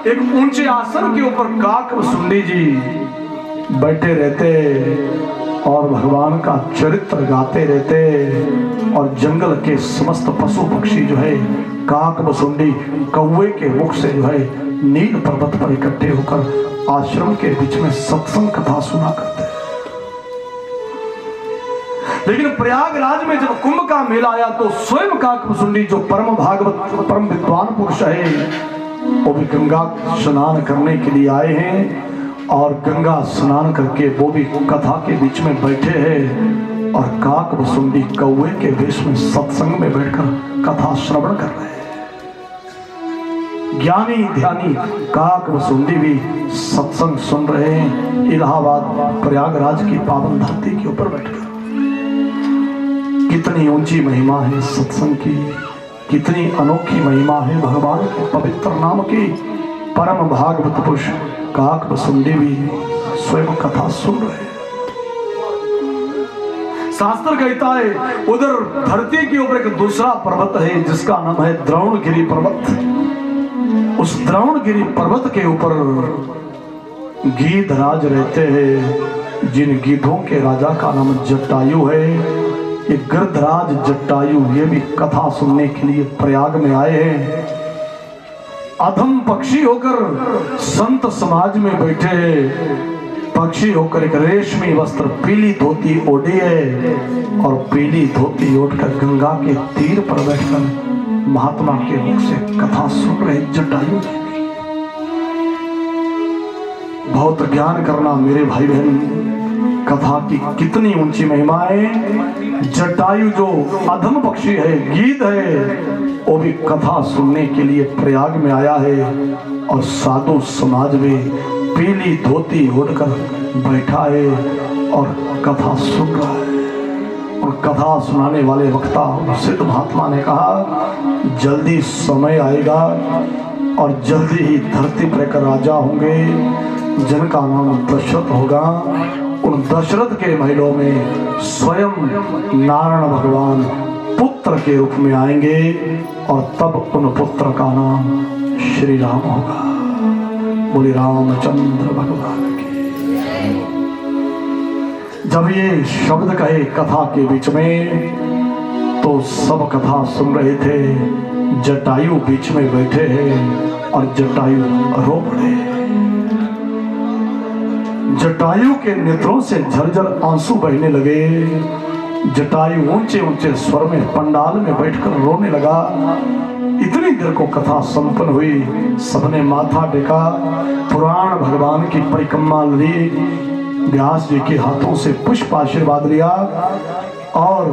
S1: एक ऊंचे आसन के ऊपर काकभुसुंडी जी बैठे रहते और भगवान का चरित्र गाते रहते, और जंगल के समस्त पशु पक्षी जो है काकभुसुंडी कौवे के मुख से जो है नील पर्वत पर इकट्ठे होकर आश्रम के बीच में सत्संग कथा सुना करते हैं। लेकिन प्रयागराज में जब कुंभ का मेला आया तो स्वयं काकभुसुंडी जो परम भागवत परम विद्वान पुरुष है, वो भी गंगा स्नान करने के लिए आए हैं, और गंगा स्नान करके वो भी कथा के बीच में बैठे हैं, और काकभुसुंडी कौवे के वेश में सत्संग में बैठकर कथा श्रवण कर रहे हैं। ज्ञानी ध्यानी काकभुसुंडी भी सत्संग सुन रहे हैं इलाहाबाद प्रयागराज की पावन धरती के ऊपर बैठकर। कितनी ऊंची महिमा है सत्संग की, कितनी अनोखी महिमा है भगवान के पवित्र नाम की। परम भागवत पुरुष काकभुसुंडी भी स्वयं कथा सुन रहे हैं। शास्त्र कहता है उधर धरती के ऊपर एक दूसरा पर्वत है जिसका नाम है द्रोणगिरी पर्वत। उस द्रोणगिरी पर्वत के ऊपर गीधराज रहते हैं, जिन गीधों के राजा का नाम जटायु है। ये गिरधराज जटायु ये भी कथा सुनने के लिए प्रयाग में आए हैं। अधम पक्षी होकर संत समाज में बैठे, पक्षी होकर एक रेशमी वस्त्र पीली धोती ओढ़ी है, और पीली धोती ओढ़कर गंगा के तीर पर बैठकर महात्मा के मुख से कथा सुन रहे जटायु। बहुत ज्ञान करना मेरे भाई बहन, कथा की कितनी ऊंची महिमा है। जटायु जो अधम पक्षी है, गीध है, वो भी कथा सुनने के लिए प्रयाग में आया है, और साधु समाज में पीली धोती ओढ़कर बैठा है और कथा सुन रहा है। और कथा सुनाने वाले वक्ता सिद्ध महात्मा ने कहा जल्दी समय आएगा और जल्दी ही धरती पर एक राजा होंगे जिनका नाम दशरथ होगा। उन दशरथ के महलों में स्वयं नारायण भगवान पुत्र के रूप में आएंगे, और तब उन पुत्र का नाम श्री राम होगा। बोले रामचंद्र भगवान की। जब ये शब्द कहे कथा के बीच में, तो सब कथा सुन रहे थे। जटायु बीच में बैठे हैं और जटायु रो पड़े। जटायु के नेत्रों से झरझर आंसू बहने लगे। जटायु ऊंचे ऊंचे स्वर में पंडाल में बैठकर रोने लगा। इतनी देर को कथा संपन्न हुई, सबने माथा टेका, पुराण भगवान की परिक्रमा ली, व्यास जी के हाथों से पुष्प आशीर्वाद लिया, और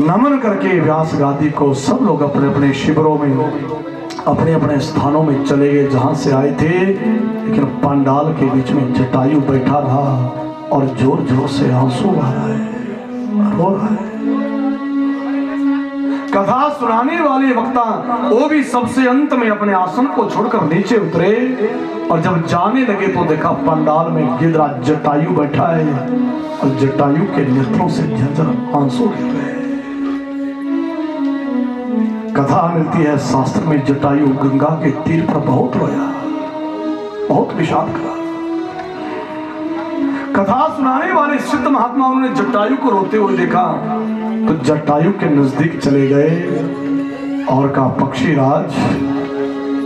S1: नमन करके व्यास गादी को सब लोग अपने अपने शिविरों में अपने अपने स्थानों में चले गए जहां से आए थे। लेकिन पंडाल के बीच में जटायु बैठा रहा और जोर जोर से आंसू आ रहा है, रो रहा है। कथा सुनाने वाले वक्ता वो भी सबसे अंत में अपने आसन को छोड़कर नीचे उतरे, और जब जाने लगे तो देखा पंडाल में गिरधराज जटायु बैठा है, और जटायु के नेत्रों से झरझर आंसू गिर रहे। कथा मिलती है शास्त्र में जटायु गंगा के तीर पर बहुत रोया, बहुत विषाद करा। कथा सुनाने वाले सिद्ध महात्माओं ने जटायु को रोते हुए देखा तो जटायु के नजदीक चले गए और कहा पक्षीराज,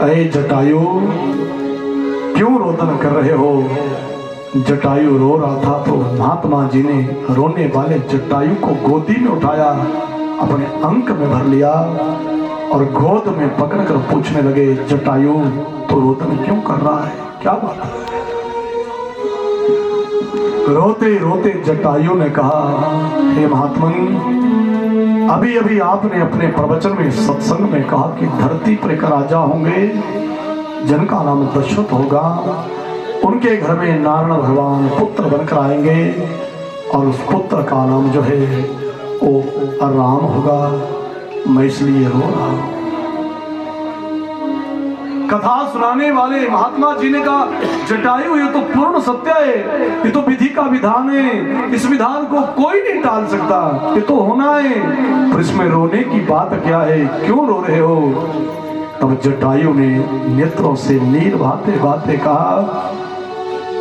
S1: अरे जटायु क्यों रोदन कर रहे हो? जटायु रो रहा था तो महात्मा जी ने रोने वाले जटायु को गोदी में उठाया, अपने अंक में भर लिया और गोद में पकड़कर पूछने लगे, जटायु तो रोदन क्यों कर रहा है, क्या बात है? रोते रोते जटायु ने कहा, हे महात्मन, अभी अभी आपने अपने प्रवचन में सत्संग में कहा कि धरती पर एक राजा होंगे जिनका नाम दशरथ होगा, उनके घर में नारायण भगवान पुत्र बनकर आएंगे और उस पुत्र का नाम जो है वो आराम होगा, मैं इसलिए रो रहा हूं। कथा सुनाने वाले महात्मा जी ने कहा, जटायु ये तो पूर्ण सत्य है, ये तो विधि का विधान है, इस विधान को कोई नहीं टाल सकता, ये तो होना है, पर इसमें रोने की बात क्या है, क्यों रो रहे हो? तब जटायु ने नेत्रों से नीर बहाते बहाते कहा,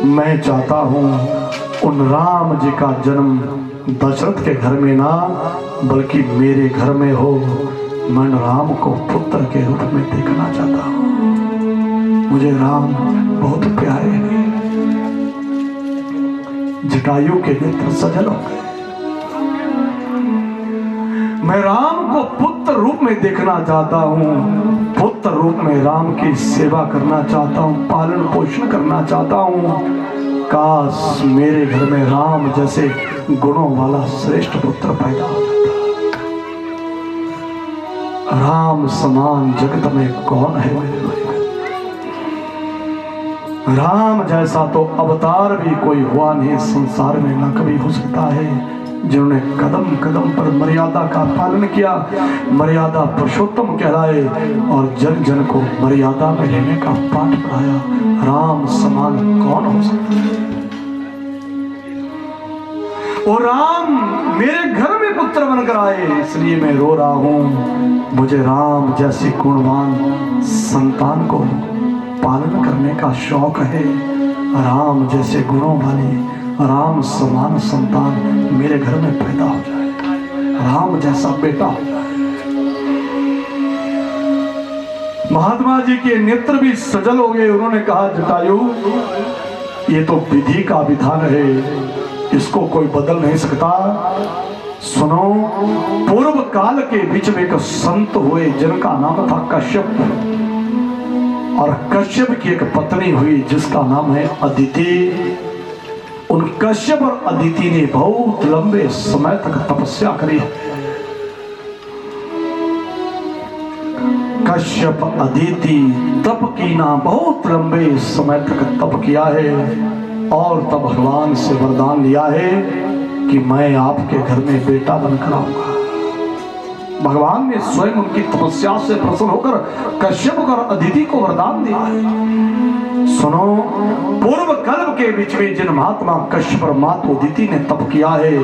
S1: मैं चाहता हूं उन राम जी का जन्म दशरथ के घर में ना बल्कि मेरे घर में हो। मैं राम को पुत्र के रूप में देखना चाहता हूं, मुझे राम बहुत प्यारे हैं। जटायु के नेत्र सजल हो गए। मैं राम को पुत्र रूप में देखना चाहता हूं, पुत्र रूप में राम की सेवा करना चाहता हूं, पालन पोषण करना चाहता हूं। काश मेरे घर में राम जैसे गुणों वाला श्रेष्ठ पुत्र पैदा हो जाता। राम समान जगत में कौन है मेरे भाई? राम जैसा तो अवतार भी कोई हुआ नहीं संसार में, ना कभी हो सकता है, जिन्होंने कदम कदम पर मर्यादा का पालन किया, मर्यादा पुरुषोत्तम कहलाए और जन जन को मर्यादा में रहने का पाठ पढ़ाया। राम समान कौन हो सकता है? और राम मेरे घर में पुत्र बनकर आए, इसलिए मैं रो रहा हूं। मुझे राम जैसी गुणवान संतान को पालन करने का शौक है। राम जैसे गुणों वाली, राम समान संतान मेरे घर में पैदा हो जाए, राम जैसा बेटा हो जाए। महात्मा जी के नेत्र भी सजल हो गए। उन्होंने कहा, जटायु ये तो विधि का विधान है, इसको कोई बदल नहीं सकता। सुनो, पूर्व काल के बीच में एक संत हुए जिनका नाम था कश्यप, और कश्यप की एक पत्नी हुई जिसका नाम है अदिति। उन कश्यप और अदिति ने बहुत लंबे समय तक तपस्या करी। कश्यप अदिति तप की ना बहुत लंबे समय तक तप किया है, और तब भगवान से वरदान लिया है कि मैं आपके घर में बेटा बनकर आऊंगा। भगवान ने स्वयं उनकी तपस्या से प्रसन्न होकर कश्यप और अदिति को वरदान दिया है। सुनो, पूर्व कल्प के बीच में जिन महात्मा कश्यप और माता अदिति ने तप किया है,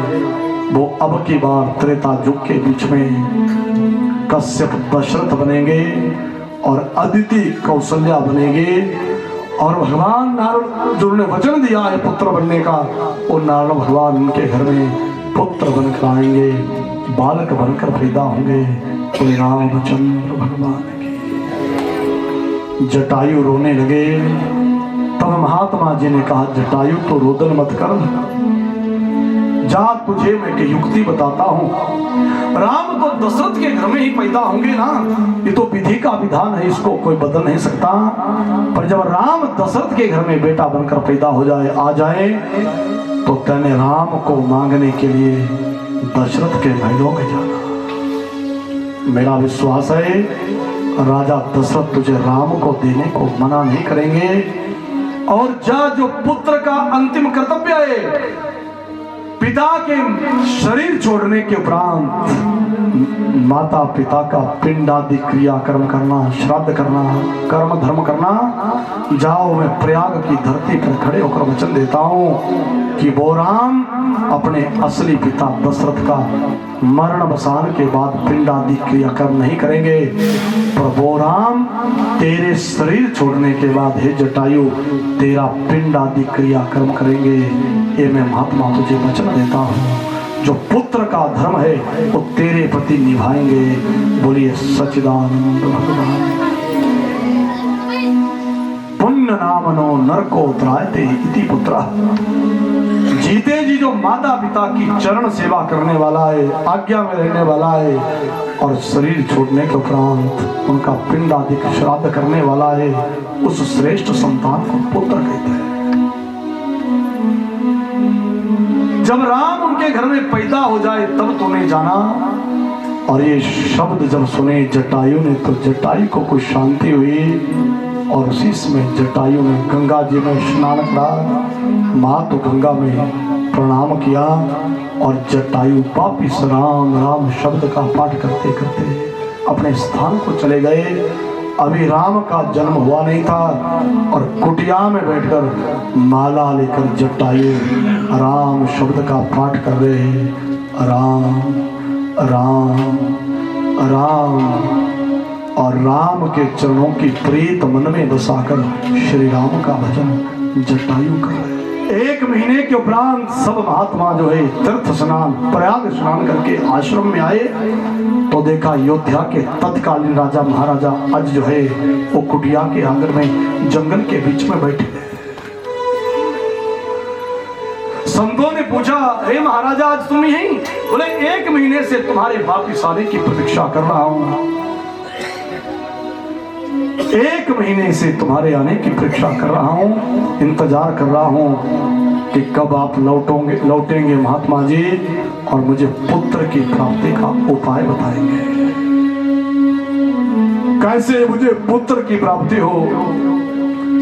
S1: वो अब की बार त्रेता युग के बीच में कश्यप दशरथ बनेंगे और अदिति कौशल्या बनेंगे। और भगवान नारायण जो उन्होंने वचन दिया है पुत्र बनने का, वो नारायण भगवान उनके घर में पुत्र बनकर आएंगे, बालक बनकर पैदा होंगे। श्री रामचंद्र भगवान की। जटायु रोने लगे। तब महात्मा जी ने कहा, जटायु तो रोदन मत कर, जा तुझे मैं एक युक्ति बताता हूं। राम तो दशरथ के घर में ही पैदा होंगे ना, ये तो विधि का विधान है, इसको कोई बदल नहीं सकता। पर जब राम दशरथ के घर में बेटा बनकर पैदा हो जाए, आ जाए, तो तैने राम को मांगने के लिए दशरथ के महलों में जाना। मेरा विश्वास है राजा दशरथ तुझे राम को देने को मना नहीं करेंगे। और जा, जो पुत्र का अंतिम कर्तव्य है, पिता के शरीर छोड़ने के उपरांत माता पिता का पिंड आदि क्रियाकर्म करना, श्राद्ध करना, कर्म धर्म करना। जाओ, मैं प्रयाग की धरती पर खड़े होकर वचन देता हूं कि वो राम अपने असली पिता दशरथ का मरण बसान के बाद पिंड आदि क्रियाकर्म नहीं करेंगे, पर वो राम तेरे शरीर छोड़ने के बाद हे जटायु तेरा पिंड आदि क्रियाकर्म करेंगे। ये मैं महात्मा तुझे वचन देता हूँ। जो पुत्र का धर्म है वो तेरे प्रति निभाएंगे। बोलिए सच्चिदानंद भगवान। पुण्य नामनो नरको त्रायते इति पुत्र। जीते जी जो माता पिता की चरण सेवा करने वाला है, आज्ञा में रहने वाला है, और शरीर छोड़ने के उपरांत उनका पिंड आदि श्राद्ध करने वाला है, उस श्रेष्ठ संतान को पुत्र कहते हैं। जब राम उनके घर में पैदा हो जाए तब तूने जाना। और ये शब्द जब सुने जटायु ने, तो जटायु को कुछ शांति हुई, और उसी समय जटायु ने गंगा जी में स्नान करा, माँ तो गंगा में प्रणाम किया, और जटायु वापिस राम राम शब्द का पाठ करते करते अपने स्थान को चले गए। अभी राम का जन्म हुआ नहीं था और कुटिया में बैठकर माला लेकर जटायु राम शब्द का पाठ कर रहे हैं। राम राम राम, और राम के चरणों की प्रीत मन में बसाकर श्री राम का भजन जटायु कर रहे हैं। 1 महीने के उपरांत सब महात्मा जो है तीर्थ स्नान प्रयाग स्नान करके आश्रम में आए तो देखा अयोध्या के तत्कालीन राजा महाराजा आज जो है वो कुटिया के आंगन में जंगल के बीच में बैठे। संतों ने पूछा, अरे महाराजा आज तुम ही? बोले 1 महीने से तुम्हारे वापिस आने की प्रतीक्षा कर रहा हूं। 1 महीने से तुम्हारे आने की प्रतीक्षा कर रहा हूं, इंतजार कर रहा हूं कि कब आप लौटेंगे महात्मा जी और मुझे पुत्र की प्राप्ति का उपाय बताएंगे। कैसे मुझे पुत्र की प्राप्ति हो?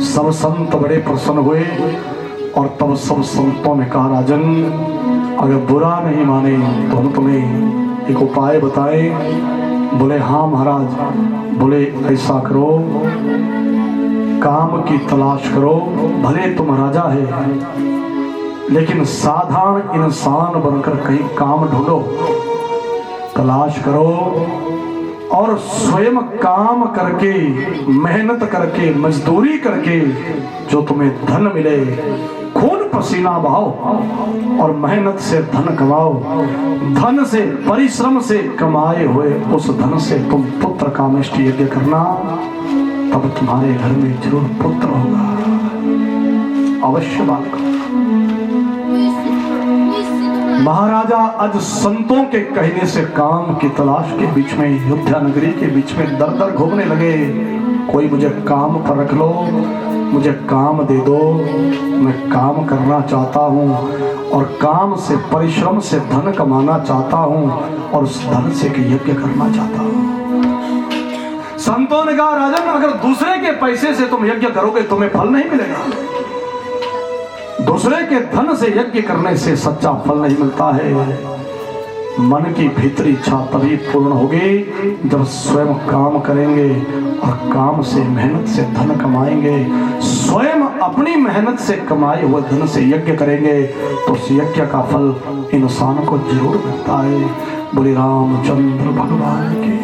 S1: सब संत बड़े प्रसन्न हुए और तब सब संतों ने कहा, राजन अगर बुरा नहीं माने तो हम तुम्हें एक उपाय बताएं। बोले हाँ महाराज। बोले ऐसा करो, काम की तलाश करो, भले तुम राजा है लेकिन साधारण इंसान बनकर कहीं काम ढूंढो, तलाश करो और स्वयं काम करके मेहनत करके मजदूरी करके जो तुम्हें धन मिले खून पसीना बहाओ और मेहनत से धन कमाओ। धन से परिश्रम से कमाए हुए उस धन से तुम पुत्र कामेष्टि यज्ञ करना, तब तुम्हारे घर में जरूर पुत्र होगा। अवश्य बात करो। महाराजा आज संतों के कहने से काम की तलाश के बीच में अयोध्या नगरी के बीच में दर दर घूमने लगे। कोई मुझे काम पर रख लो, मुझे काम दे दो, मैं काम करना चाहता हूँ और काम से परिश्रम से धन कमाना चाहता हूँ और उस धन से यज्ञ करना चाहता हूँ। संतों ने कहा, राजन अगर दूसरे के पैसे से तुम यज्ञ करोगे तुम्हें फल नहीं मिलेगा। दूसरे के धन से यज्ञ करने से सच्चा फल नहीं मिलता है। मन की भीतरी इच्छा तभी पूर्ण होगी जब स्वयं काम करेंगे और काम से मेहनत से धन कमाएंगे। स्वयं अपनी मेहनत से कमाए हुए धन से यज्ञ करेंगे तो उस यज्ञ का फल इंसान को जरूर मिलता है। बोले रामचंद्र भगवान की।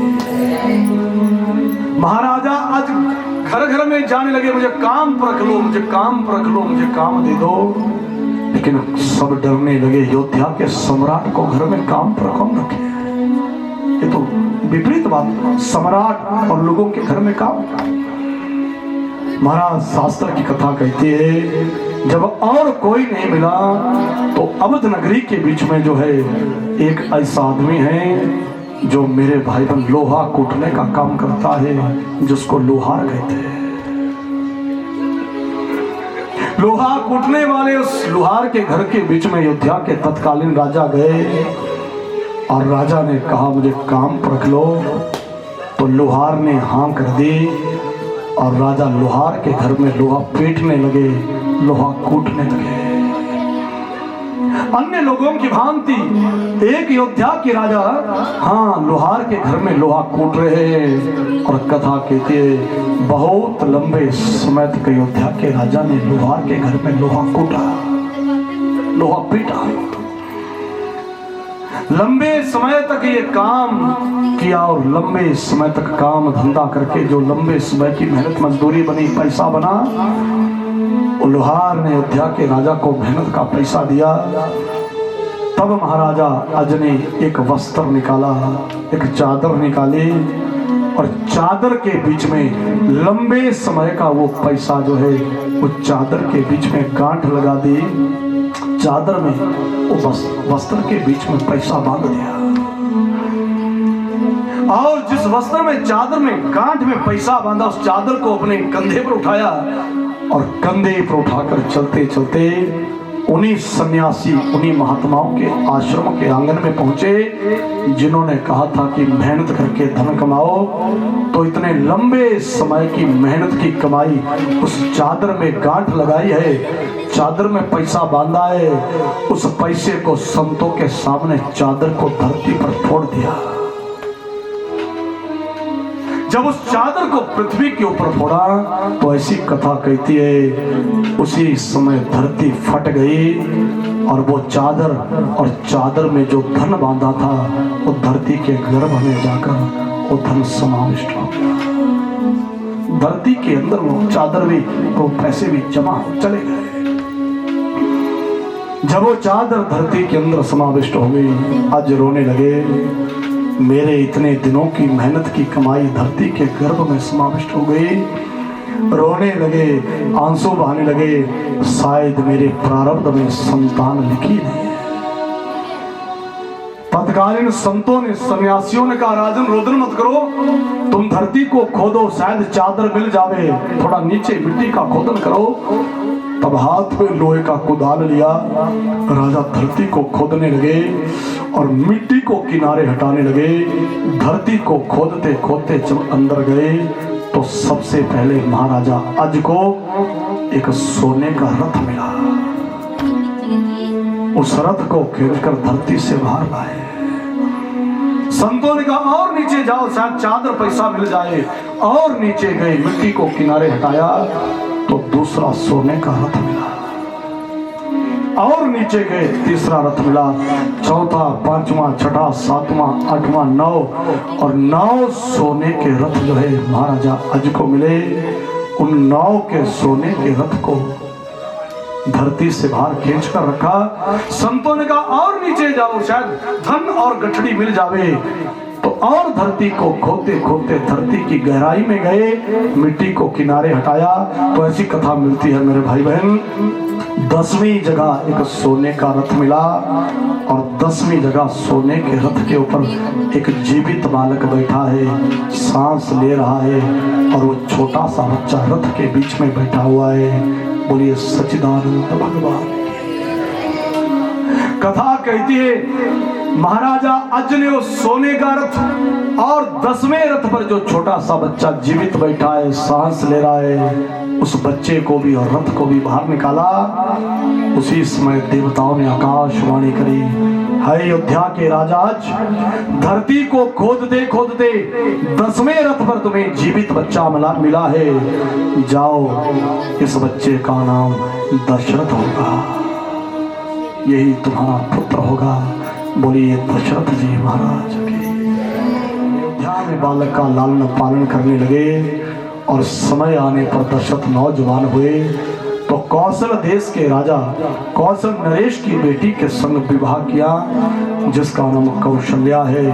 S1: महाराजा आज घर घर में जाने लगे, मुझे काम पर रख लो, मुझे काम पर रख लो, मुझे काम दे दो। लेकिन सब डरने लगे, अयोध्या के सम्राट को घर में काम पर कौन रखे? ये तो विपरीत बात, सम्राट और लोगों के घर में काम। महाराज शास्त्र की कथा कहती है जब और कोई नहीं मिला तो अवध नगरी के बीच में जो है एक ऐसा आदमी है जो मेरे भाई बहन लोहा कूटने का काम करता है, जिसको लोहार कहते हैं। लोहा कूटने वाले उस लोहार के घर के बीच में अयोध्या के तत्कालीन राजा गए और राजा ने कहा मुझे काम पर रख लो। तो लोहार ने हाँ कर दी और राजा लोहार के घर में लोहा पीटने लगे, लोहा कूटने लगे। अन्य लोगों की भांति एक अयोध्या के राजा हाँ लोहार के घर में लोहा कूट रहे हैं और कथा कहती है बहुत लंबे समय तक अयोध्या के राजा ने लोहार के घर में लोहा कूटा, लोहा पीटा। लंबे समय तक ये काम किया और लंबे समय तक काम धंधा करके जो लंबे समय की मेहनत मजदूरी बनी, पैसा बना, लोहार ने अयोध्या के राजा को मेहनत का पैसा दिया। तब महाराजा अज ने एक वस्त्र निकाला, एक चादर निकाली और चादर के बीच में लंबे समय का वो पैसा जो है वो चादर के बीच में गांठ लगा दी। चादर में वो वस्त्र के बीच में पैसा बांध दिया और जिस वस्त्र में चादर में गांठ में पैसा बांधा उस चादर को अपने कंधे पर उठाया और कंधे पर उठाकर चलते चलते उन्हीं सन्यासी, उन्हीं महात्माओं के आश्रम के आंगन में पहुंचे जिन्होंने कहा था कि मेहनत करके धन कमाओ। तो इतने लंबे समय की मेहनत की कमाई उस चादर में गांठ लगाई है, चादर में पैसा बांधा है, उस पैसे को संतों के सामने चादर को धरती पर फोड़ दिया। जब उस चादर को पृथ्वी के ऊपर फोड़ा तो ऐसी कथा कहती है उसी समय धरती फट गई और वो चादर और चादर में जो धन बांधा था वो धरती के गर्भ में जाकर वो धन समाविष्ट हो गया। धरती के अंदर वो चादर भी, वो पैसे भी जमा चले गए। जब वो चादर धरती के अंदर समाविष्ट हो गई, आज रोने लगे मेरे इतने दिनों की मेहनत की कमाई धरती के गर्भ में समाविष्ट हो गई। रोने लगे, आंसू बहाने लगे, शायद मेरे प्रारब्ध में संतान लिखी नहीं है। तत्कालीन संतों ने, सन्यासियों ने कहा राजन रोदन मत करो, तुम धरती को खोदो, शायद चादर मिल जावे, थोड़ा नीचे मिट्टी का खोदन करो। तब हाथ में लोहे का कुदाल लिया, राजा धरती को खोदने लगे और मिट्टी को किनारे हटाने लगे। धरती को खोदते खोदते जब अंदर गए तो सबसे पहले महाराजा अज को एक सोने का रथ मिला। उस रथ को खींचकर धरती से बाहर लाए। संतों ने कहा और नीचे जाओ, शायद चादर पैसा मिल जाए। और नीचे गए, मिट्टी को किनारे हटाया तो दूसरा सोने का रथ मिला। और नीचे गए, तीसरा रथ मिला, चौथा, पांचवा, छठा, सातवां, आठवां, 9 और 9 सोने के रथ जो है महाराजा अज को मिले। उन 9 के सोने के रथ को धरती से बाहर खींच कर रखा। संतों ने कहा और नीचे जाओ, शायद धन और गठड़ी मिल जावे। तो और धरती को खोदते खोदते धरती की गहराई में गए, मिट्टी को किनारे हटाया तो ऐसी कथा मिलती है मेरे भाई बहन, 10वीं जगह एक सोने का रथ मिला और 10वीं जगह सोने के रथ के ऊपर एक जीवित बालक बैठा है, सांस ले रहा है और वो छोटा सा बच्चा रथ के बीच में बैठा हुआ है। बोलिए सच्चिदानंद भगवान। कथा कहती है महाराजा अज ने वो सोने का रथ और 10वें रथ पर जो छोटा सा बच्चा जीवित बैठा है, सांस ले रहा है, उस बच्चे को भी और रथ को भी बाहर निकाला। उसी समय देवताओं ने आकाशवाणी करी, है अयोध्या के राजा, आज धरती को खोदते खोदते 10वें रथ पर तुम्हें जीवित बच्चा मिला है। जाओ, इस बच्चे का नाम दशरथ होगा, यही तुम्हारा पुत्र होगा। बोलिए दशरथ जी महाराज की। अयोध्या में बालक का लालन पालन करने लगे और समय आने पर दशरथ नौजवान हुए तो कौशल देश के राजा कौशल नरेश की बेटी के संग विवाह किया जिसका नाम कौशल्या है।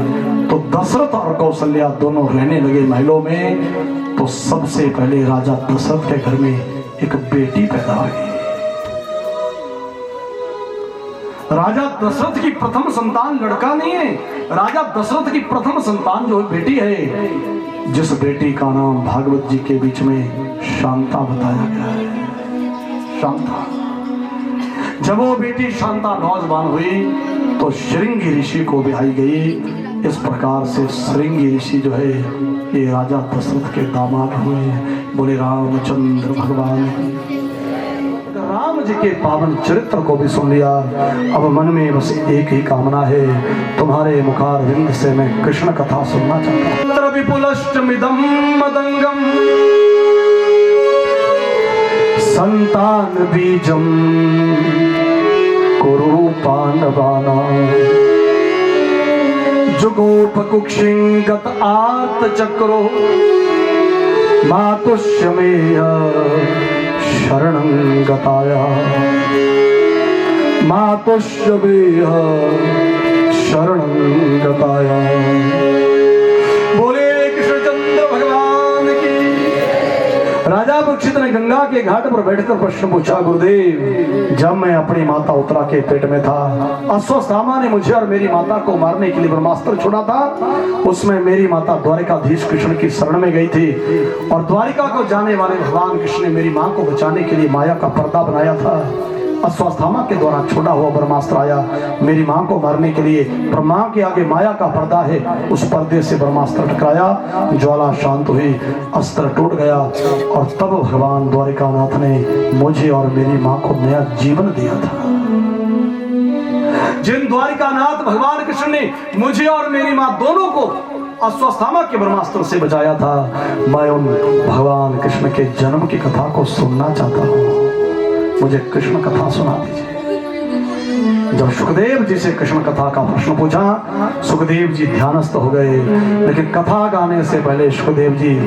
S1: तो दशरथ और कौशल्या दोनों रहने लगे महलों में। तो सबसे पहले राजा दशरथ के घर में एक बेटी पैदा हुई। राजा दशरथ की प्रथम संतान लड़का नहीं है, राजा दशरथ की प्रथम संतान जो बेटी है, जिस बेटी का नाम भागवत जी के बीच में शांता बताया गया है। शांता, जब वो बेटी शांता नौजवान हुई तो श्रृंगी ऋषि को ब्याही गई। इस प्रकार से श्रृंगी ऋषि जो है ये राजा दशरथ के दामाद हुए। बोले रामचंद्र भगवान। राम जी के पावन चरित्र को भी सुन लिया। अब मन में बस एक ही कामना है, तुम्हारे मुखारविंद से मैं कृष्ण कथा सुनना चाहता हूँ। विपुलष्टमिदं मदंगम संतान बीजम कुरु पांडवानां जुगोपकुक्षिंगत आर्तचक्रो मातुष्यमेय शरणं गताया मातुष्यमेय शरणं गताया। बोले कृष्णचंद्र भगवान की। राजा परीक्षित ने गंगा के घाट पर बैठकर प्रश्न पूछा, गुरुदेव जब मैं अपनी माता उत्तरा के पेट में था, अश्वत्थामा ने मुझे और मेरी माता को मारने के लिए ब्रह्मास्त्र छोड़ा था। उसमें मेरी माता द्वारिकाधीश कृष्ण की शरण में गई थी और द्वारिका को जाने वाले भगवान कृष्ण ने मेरी मां को बचाने के लिए माया का पर्दा बनाया था। अश्वत्थामा के द्वारा छोड़ा हुआ ब्रह्मास्त्र आया मेरी मां को मारने के लिए, पर मां के आगे माया का पर्दा है, उस पर्दे से ब्रह्मास्त्र टकराया, ज्वाला शांत हुई, अस्त्र टूट गया और तब भगवान द्वारिकानाथ ने मुझे और मेरी मां को नया जीवन दिया था। जिन द्वारिकानाथ भगवान कृष्ण ने मुझे और मेरी मां दोनों को अश्वत्थामा के ब्रह्मास्त्र से बचाया था, मैं उन भगवान कृष्ण के जन्म की कथा को सुनना चाहता हूँ। मुझे कृष्ण कथा सुना दीजिए। जब सुखदेव जी से कृष्ण कथा का प्रश्न पूछा, सुखदेव जी ध्यानस्थ हो गए, लेकिन कथा गाने से पहले सुखदेव जी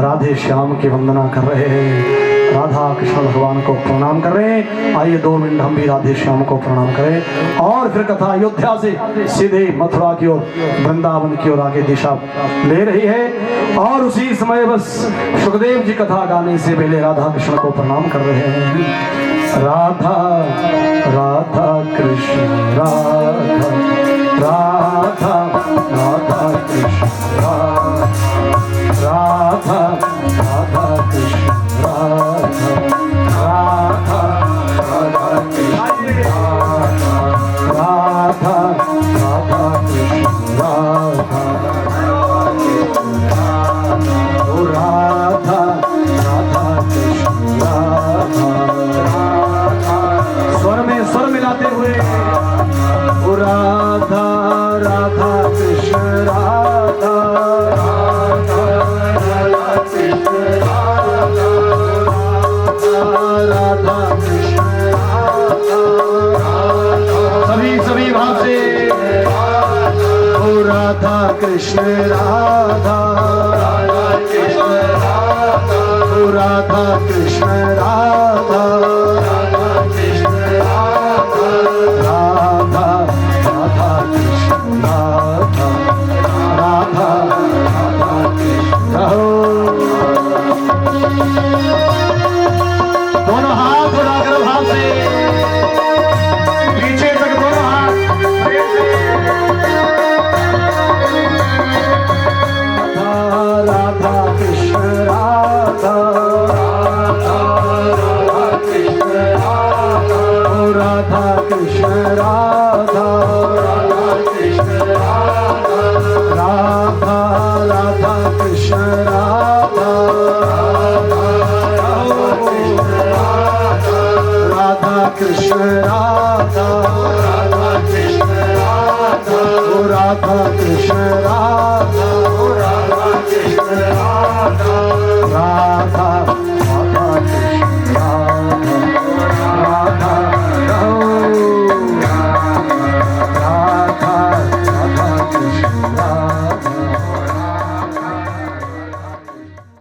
S1: राधे श्याम की वंदना कर रहे हैं, राधा कृष्ण भगवान को प्रणाम कर रहे हैं। आइए 2 मिनट हम भी राधे श्याम को प्रणाम करें और फिर कथा अयोध्या से सीधे मथुरा की ओर, वृंदावन की ओर आगे दिशा ले रही है। और उसी समय बस सुखदेव जी कथा गाने से पहले राधा कृष्ण को प्रणाम कर रहे हैं। राधा राधा कृष्ण राधा राधा राधा कृष्ण राधा राधा कृष्ण राधा राधा राधा कृष्ण राधा राधा कृष्ण राधा राधा राधा कृष्ण राधा। स्वर मिलाते हुए राधा राधा कृष्ण राधा राधा राधा कृष्ण राधा राधा कृष्ण सभी भाव से राधा कृष्ण राधा कृष्ण राधा कृष्ण राधा कृष्ण राधा राधा कृष्ण राधा राधा राधा कृष्ण। दोनों हाथ उठाकर भाव से पीछे तक दोनों हाथ, राधा कृष्ण राधा राधा कृष्ण राधा कृष्ण राधा कृष्ण राधा राधा कृष्ण राधा राधा कृष्ण राधा राधा कृष्ण राधा राधा कृष्ण राधा